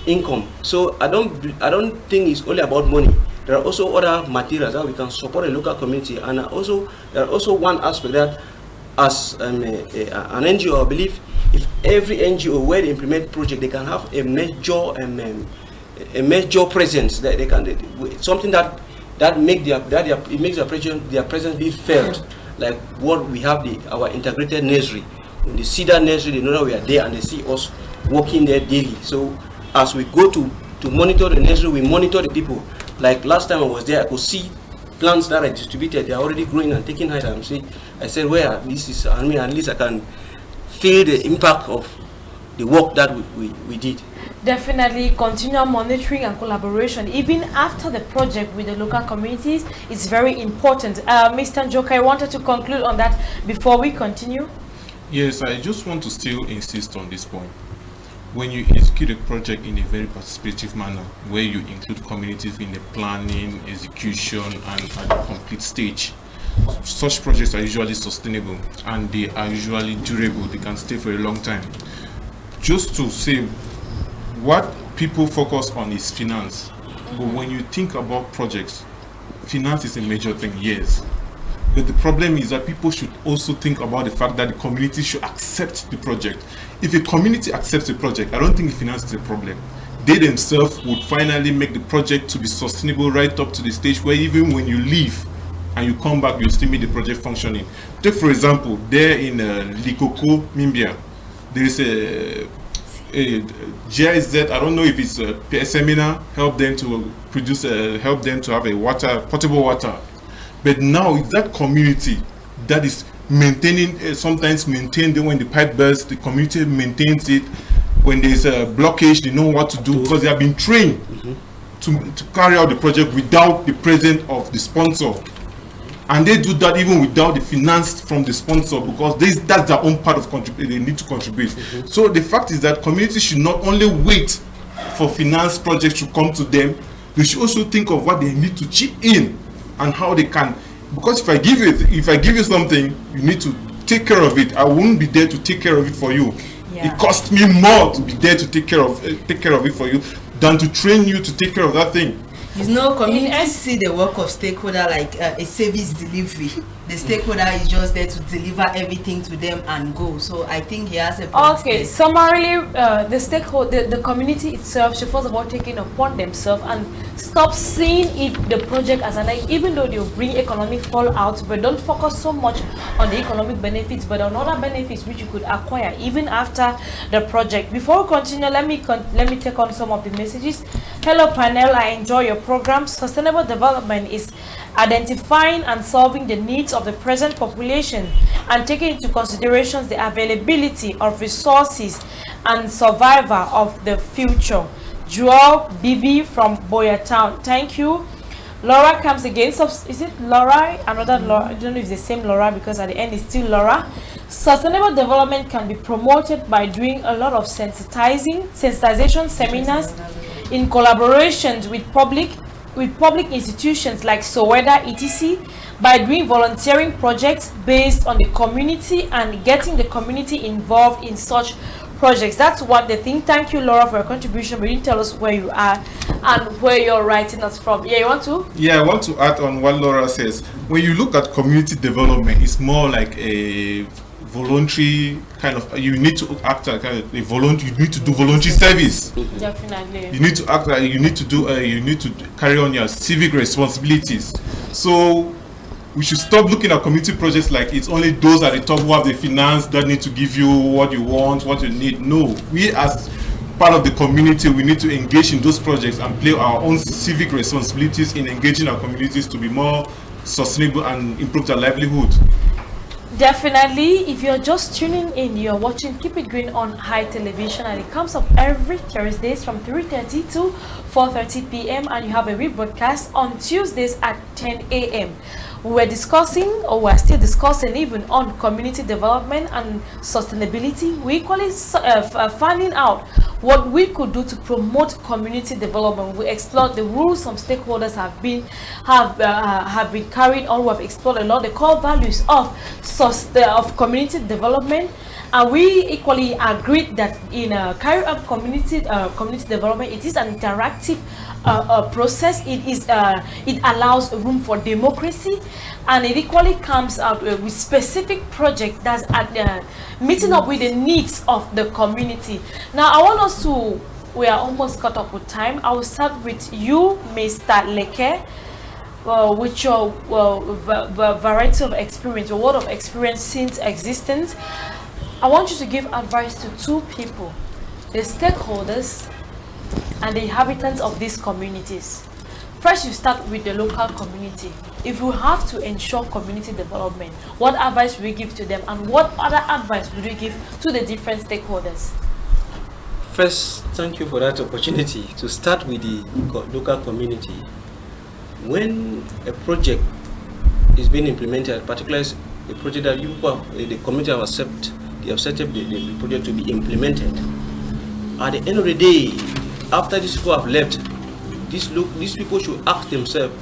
income. So I don't think it's only about money. There are also other materials that we can support the local community, and there are also one aspect that, as an NGO, I believe if every NGO where they implement project, they can have a major presence. That they can something that makes their presence be felt, like what we have our integrated nursery. When they see that nursery, they know that we are there and they see us working there daily. So as we go to monitor the nursery, we monitor the people. Like last time I was there, I could see plants that are distributed. They are already growing and taking height. I said, "Where this is?" I mean, at least I can feel the impact of the work that we did. Definitely, continual monitoring and collaboration, even after the project with the local communities, is very important. Mr. Njoka, I wanted to conclude on that before we continue. Yes, I just want to still insist on this point. When you execute a project in a very participative manner, where you include communities in the planning, execution, and at the complete stage, such projects are usually sustainable and they are usually durable. They can stay for a long time. Just to say, what people focus on is finance. But when you think about projects, finance is a major thing, yes. But the problem is that people should also think about the fact that the community should accept the project. If a community accepts the project, I don't think the finance is a problem. They themselves would finally make the project to be sustainable right up to the stage where even when you leave and you come back, you still make the project functioning. Take for example, there in Likoko, Mimbia, there is a GIZ, I don't know if it's a PSMina, help them to produce, help them to have a potable water. But now it's that community that is maintaining, sometimes maintained when the pipe bursts, the community maintains it. When there's a blockage, they know what to do because they have been trained to carry out the project without the presence of the sponsor. And they do that even without the finance from the sponsor because that's their own part of they need to contribute. So the fact is that communities should not only wait for finance projects to come to them, they should also think of what they need to chip in and how they can, because if I give you something, you need to take care of it. I won't be there to take care of it for you. Yeah. It costs me more to be there to take care of it for you than to train you to take care of that thing. Communities see the work of stakeholder like a service delivery. The stakeholder is just there to deliver everything to them and go. So I think he has a point. Okay, summarily, the stakeholder, the community itself should first of all take it upon themselves and stop seeing the project as even though they'll bring economic fallout, but don't focus so much on the economic benefits, but on other benefits which you could acquire even after the project. Before we continue, let me take on some of the messages. Hello panel, I enjoy your program. Sustainable development is identifying and solving the needs of the present population and taking into consideration the availability of resources and survival of the future. Joel Bibi from Boyatown, thank you. Laura comes again. Is it Laura? Another Laura? I don't know if it's the same Laura because at the end it's still Laura. Sustainable development can be promoted by doing a lot of sensitization seminars in collaborations with public institutions like SOWEDA, etc., by doing volunteering projects based on the community and getting the community involved in such projects. That's what they think. Thank you, Laura, for your contribution. But you tell us where you are and where you're writing us from. Yeah, you want to? Yeah, I want to add on what Laura says. When you look at community development, it's more like a voluntary kind of, you need to act like a voluntary, you need to do voluntary service. Definitely. You need to act like you need to carry on your civic responsibilities. So we should stop looking at community projects like it's only those at the top who have the finance that need to give you what you want, what you need. No, we as part of the community, we need to engage in those projects and play our own civic responsibilities in engaging our communities to be more sustainable and improve their livelihood. Definitely. If you're just tuning in, you're watching Keep It Green on High Television, and it comes up every Thursdays from 3:30 to 4:30 p.m. and you have a rebroadcast on Tuesdays at 10 a.m. We're discussing, or we're still discussing, even on community development and sustainability. We're equally finding out what we could do to promote community development. We explored the rules some stakeholders have been carried on. We have explored a lot the core values of community development, and we equally agreed that in carry out community development, it is an interactive process. It allows room for democracy, and it equally comes out with specific project that's meeting up with the needs of the community. Now I want us to, we are almost caught up with time. I will start with you, Mr. Leke, with your variety of experience, your word of experience since existence. I want you to give advice to two people, the stakeholders and the inhabitants of these communities. First, you start with the local community. If you have to ensure community development, what advice will you give to them, and what other advice would you give to the different stakeholders? First, thank you for that opportunity to start with the local community. When a project is being implemented, particularly a project that the community have accepted the project to be implemented, at the end of the day, after these people have left, these people should ask themselves,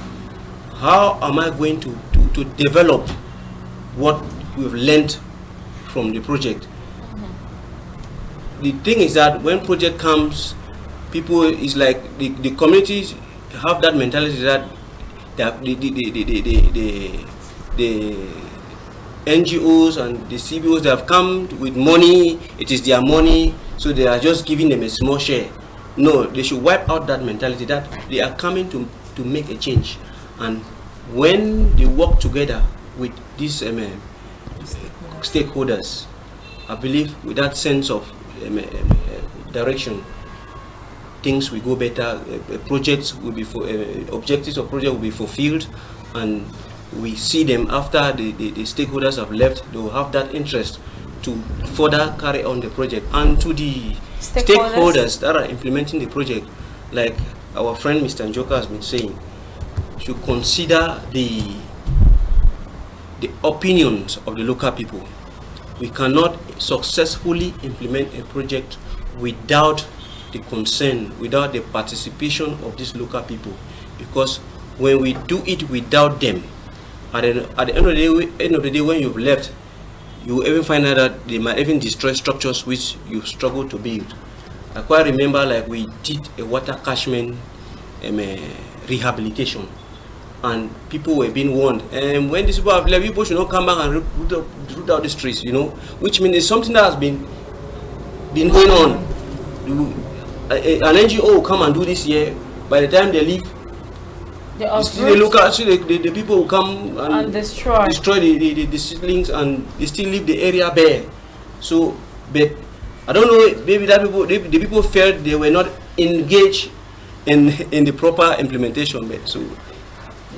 how am I going to develop what we've learned from the project? The thing is that when project comes, people is like the communities have that mentality that the NGOs and the CBOs, they have come with money, it is their money, so they are just giving them a small share. No, they should wipe out that mentality that they are coming to make a change. And when they work together with these stakeholders, I believe with that sense of direction, things will go better. Projects will be objectives of project will be fulfilled, and we see them after the stakeholders have left. They will have that interest to further carry on the project. And to the stakeholders that are implementing the project, like our friend Mr. Njoka has been saying, should consider the opinions of the local people. We cannot successfully implement a project without the consent, without the participation of these local people, because when we do it without them, at the end of the day, when you've left, you will even find out that they might even destroy structures which you struggle to build. I quite remember, like, we did a water catchment rehabilitation, and people were being warned, and when these people have left, people should not come back and root out the streets, which means it's something that has been going on. An NGO will come and do this here. By the time they leave, the people will come and destroy the seedlings, and they still leave the area bare. So, but I don't know, maybe the people felt they were not engaged in the proper implementation. But so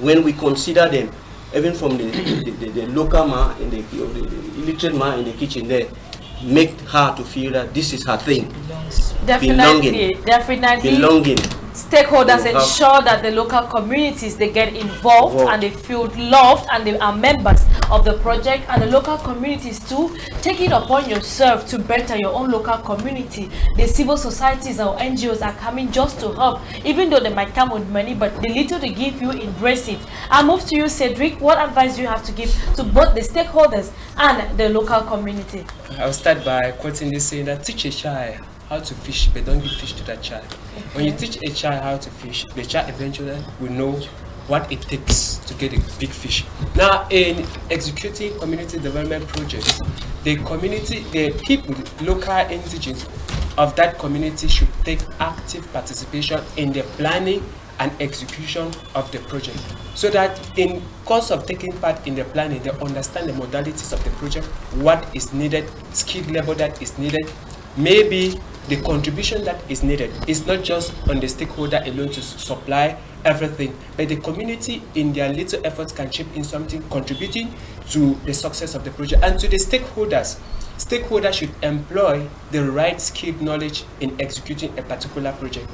when we consider them, even from the local ma, in the illiterate ma in the kitchen there, make her to feel that this is her thing. Definitely. Belonging. stakeholders ensure that the local communities, they get involved and they feel loved and they are members of the project, and the local communities too take it upon yourself to better your own local community. The civil societies or NGOs are coming just to help, even though they might come with money, but the little they give you, embrace it. I'll move to you, Cedric. What advice do you have to give to both the stakeholders and the local community? I'll start by quoting this saying that teach a child how to fish, but don't give fish to that child. When you teach a child how to fish, the child eventually will know what it takes to get a big fish. Now, in executing community development projects, the people, local indigenous of that community should take active participation in the planning and execution of the project, so that in course of taking part in the planning, they understand the modalities of the project, what is needed, skill level that is needed, maybe the contribution that is needed. Is not just on the stakeholder alone to supply everything, but the community in their little efforts can chip in something, contributing to the success of the project. And to the stakeholders should employ the right skilled knowledge in executing a particular project.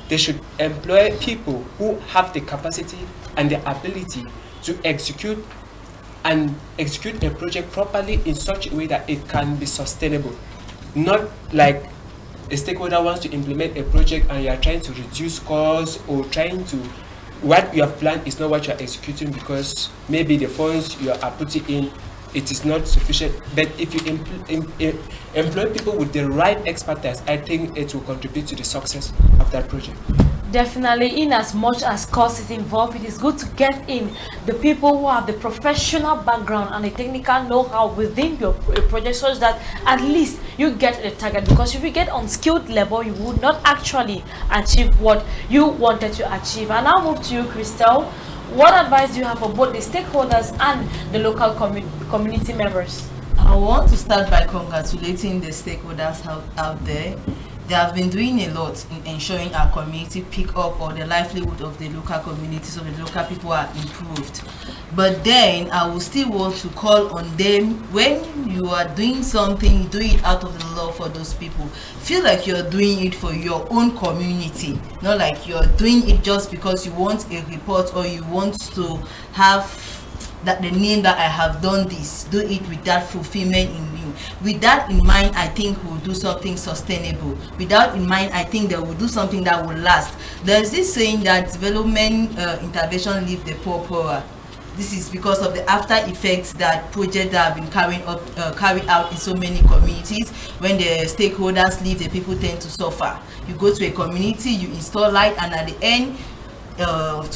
They should employ people who have the capacity and the ability to execute a project properly in such a way that it can be sustainable. Not like a stakeholder wants to implement a project and you are trying to reduce costs, or what you have planned is not what you are executing because maybe the funds you are putting in, it is not sufficient. But if you employ people with the right expertise, I think it will contribute to the success of that project. Definitely, in as much as cost is involved, it is good to get in the people who have the professional background and the technical know-how within your project, such that at least you get the target. Because if you get on skilled level, you would not actually achieve what you wanted to achieve. And I'll move to you, Crystal. What advice do you have for both the stakeholders and the local community members? I want to start by congratulating the stakeholders out there. They have been doing a lot in ensuring our community pick up, or the livelihood of the local community, so the local people are improved. But then I will still want to call on them, when you are doing something, do it out of the love for those people. Feel like you're doing it for your own community, not like you're doing it just because you want a report or you want to have that the name that I have done this. Do it with that fulfillment in you. With that in mind, I think we'll do something sustainable. With that in mind, I think that we'll do something that will last. There's this saying that development intervention leave the poor poorer. This is because of the after effects that projects that have been carried out in so many communities. When the stakeholders leave, the people tend to suffer. You go to a community, you install light, and at the end of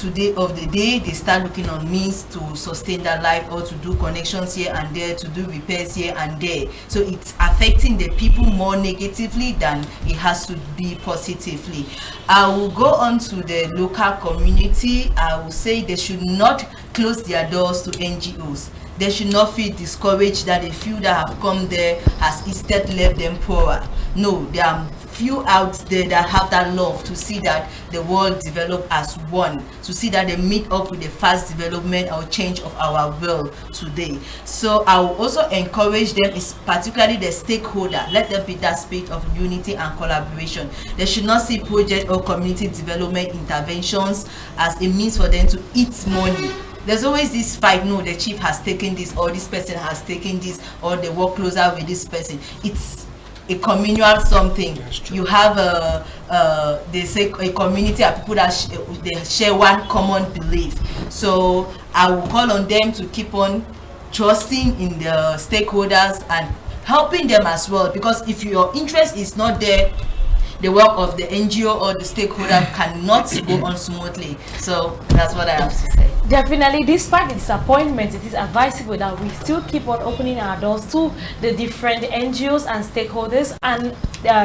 the day, they start looking on means to sustain their life, or to do connections here and there, to do repairs here and there. So it's affecting the people more negatively than it has to be positively. I will go on to the local community. I will say they should not close their doors to NGOs. They should not feel discouraged that the few that have come there has instead left them poorer. No, there are few out there that have that love to see that the world develop as one, to see that they meet up with the fast development or change of our world today. So I will also encourage them, particularly the stakeholder, let there be that spirit of unity and collaboration. They should not see project or community development interventions as a means for them to eat money. There's always this fight, no, the chief has taken this, or this person has taken this, or they work closer with this person. It's a communal something. You have they say a community of people that they share one common belief. So I will call on them to keep on trusting in the stakeholders and helping them as well, because if your interest is not there, the work of the NGO or the stakeholder cannot go on smoothly. So that's what I have to say. Definitely, despite the disappointment, it is advisable that we still keep on opening our doors to the different NGOs and stakeholders, and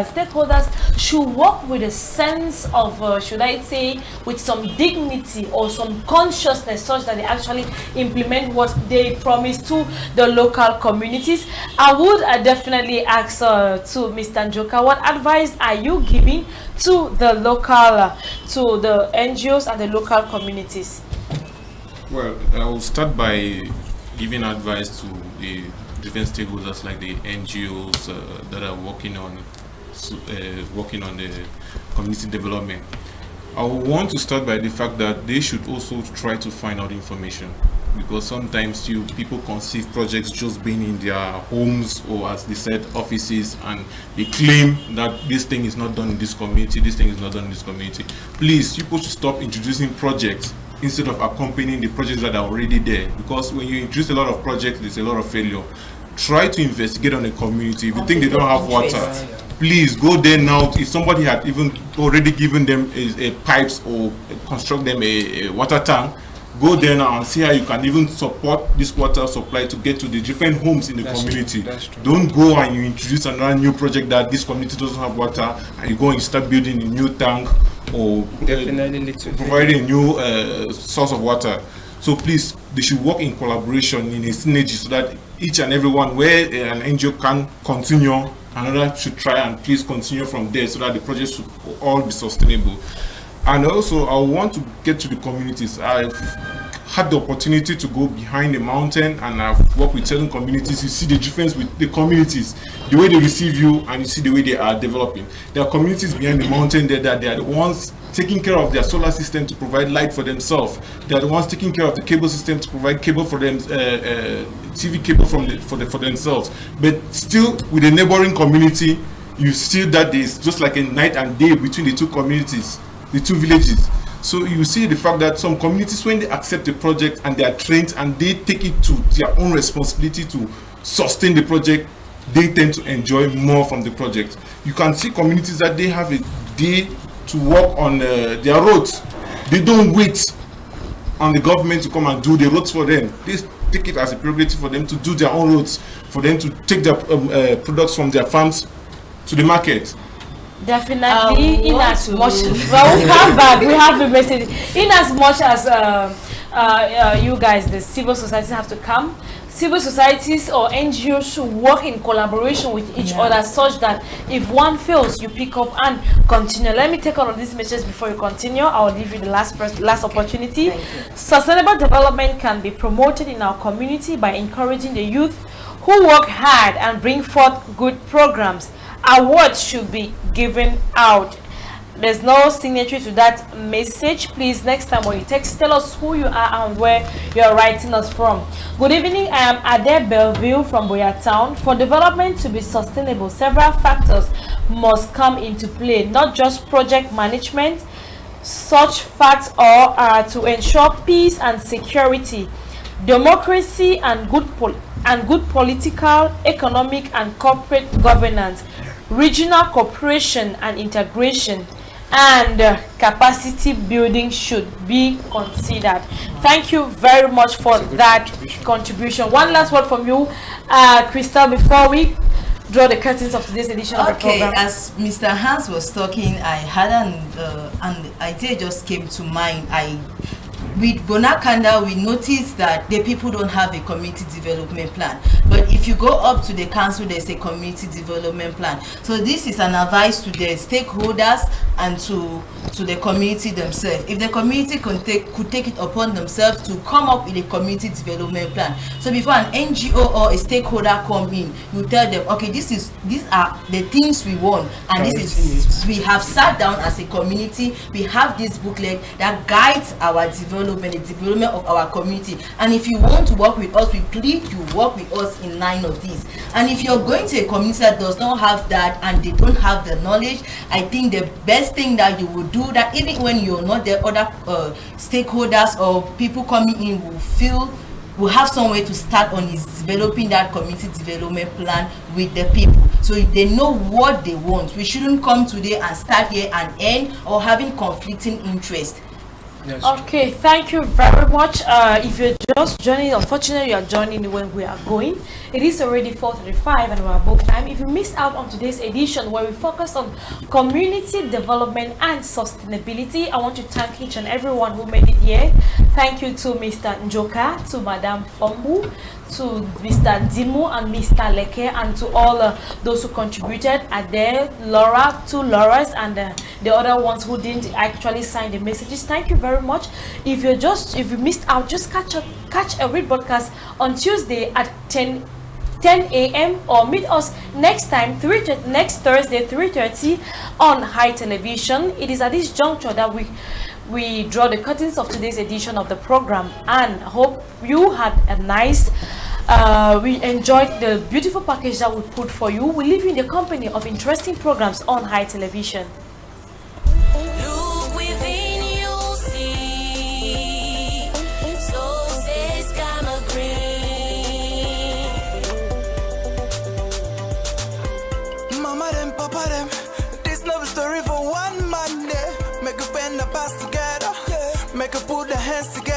stakeholders should work with a sense of, should I say, with some dignity or some consciousness, such that they actually implement what they promise to the local communities. I would definitely ask to Mr. Njoka, what advice are you giving to the local, to the NGOs and the local communities? Well, I will start by giving advice to the different stakeholders like the NGOs that are working on the community development. I want to start by the fact that they should also try to find out information, because sometimes people conceive projects just being in their homes or, as they said, offices, and they claim that this thing is not done in this community, this thing is not done in this community. Please, people should stop introducing projects instead of accompanying the projects that are already there, because when you introduce a lot of projects, there's a lot of failure. Try to investigate on a community. If you think they don't have water, please go there now. If somebody had even already given them a pipes or construct them a water tank, go there now and see how you can even support this water supply to get to the different homes in the community. Don't go and you introduce another new project that this community doesn't have water, and you go and start building a new tank or providing a new source of water. So please, they should work in collaboration, in a synergy, so that each and everyone, where an NGO can continue, another should try and please continue from there, so that the project should all be sustainable. And also, I want to get to the communities. I've had the opportunity to go behind the mountain, and I've worked with certain communities. You see the difference with the communities, the way they receive you, and you see the way they are developing. There are communities behind the mountain there that they are the ones taking care of their solar system to provide light for themselves. They are the ones taking care of the cable system to provide cable for them, TV cable for themselves. But still, with the neighboring community, you see that there's just like a night and day between the two communities, the two villages. So you see the fact that some communities, when they accept the project and they are trained and they take it to their own responsibility to sustain the project, they tend to enjoy more from the project. You can see communities that they have a day to work on their roads. They don't wait on the government to come and do the roads for them. They take it as a prerogative for them to do their own roads, for them to take their products from their farms to the market. Definitely, in as much well, we'll come back. We have the message. In as much as you guys, the civil societies, have to come. Civil societies or NGOs should work in collaboration with each other, such that if one fails, you pick up and continue. Let me take all of these messages before you continue. I'll give you the last opportunity. Sustainable development can be promoted in our community by encouraging the youth who work hard and bring forth good programs. Awards should be given out. There's no signature to that message. Please, next time when you text, tell us who you are and where you are writing us from. Good evening, I am Ade Belleville from Boyatown. For development to be sustainable, several factors must come into play, not just project management. Such facts are to ensure peace and security, democracy, and good political, economic, and corporate governance, regional cooperation and integration, and capacity building should be considered. Thank you very much for that contribution. One last word from you, Crystal, before we draw the curtains of today's edition of the program. As Mr. Hans was talking, I had an idea just came to mind. With Bonakanda, we noticed that the people don't have a community development plan. But if you go up to the council, there's a community development plan. So this is an advice to the stakeholders and to the community themselves. If the community could take it upon themselves to come up with a community development plan. So before an NGO or a stakeholder come in, you tell them, okay, these are the things we want, and we have sat down as a community. We have this booklet that guides our development, the development of our community. And if you want to work with us, we plead you work with us in line of this. And if you're going to a community that does not have that and they don't have the knowledge, I think the best thing that you would do, that even when you're not there, other stakeholders or people coming in will have some way to start on is developing that community development plan with the people, so they know what they want. We shouldn't come today and start here and end or having conflicting interest. Yes. Okay, thank you very much. If you're just joining, unfortunately you are joining when we are going. It is already 4:35 and we're above time. If you missed out on today's edition where we focused on community development and sustainability, I want to thank each and everyone who made it here. Thank you to Mr. Njoka, to Madam Fombu, to Mr. Dimu and Mr. Leke, and to all those who contributed. Ade, Laura, two Lauras, and the other ones who didn't actually sign the messages. Thank you very much. If you missed out, just catch a rebroadcast on Tuesday at 10 10 a.m. or meet us next time, next Thursday, 3:30 on High Television. It is at this juncture that we draw the curtains of today's edition of the program, and hope you had a nice we enjoyed the beautiful package that we put for you. We leave you in the company of interesting programs on High Television. Look within, you'll see. So says Gamma Green. Mama them, papa them, this love story for one man day. Make a bend the past together, make a put the hands together.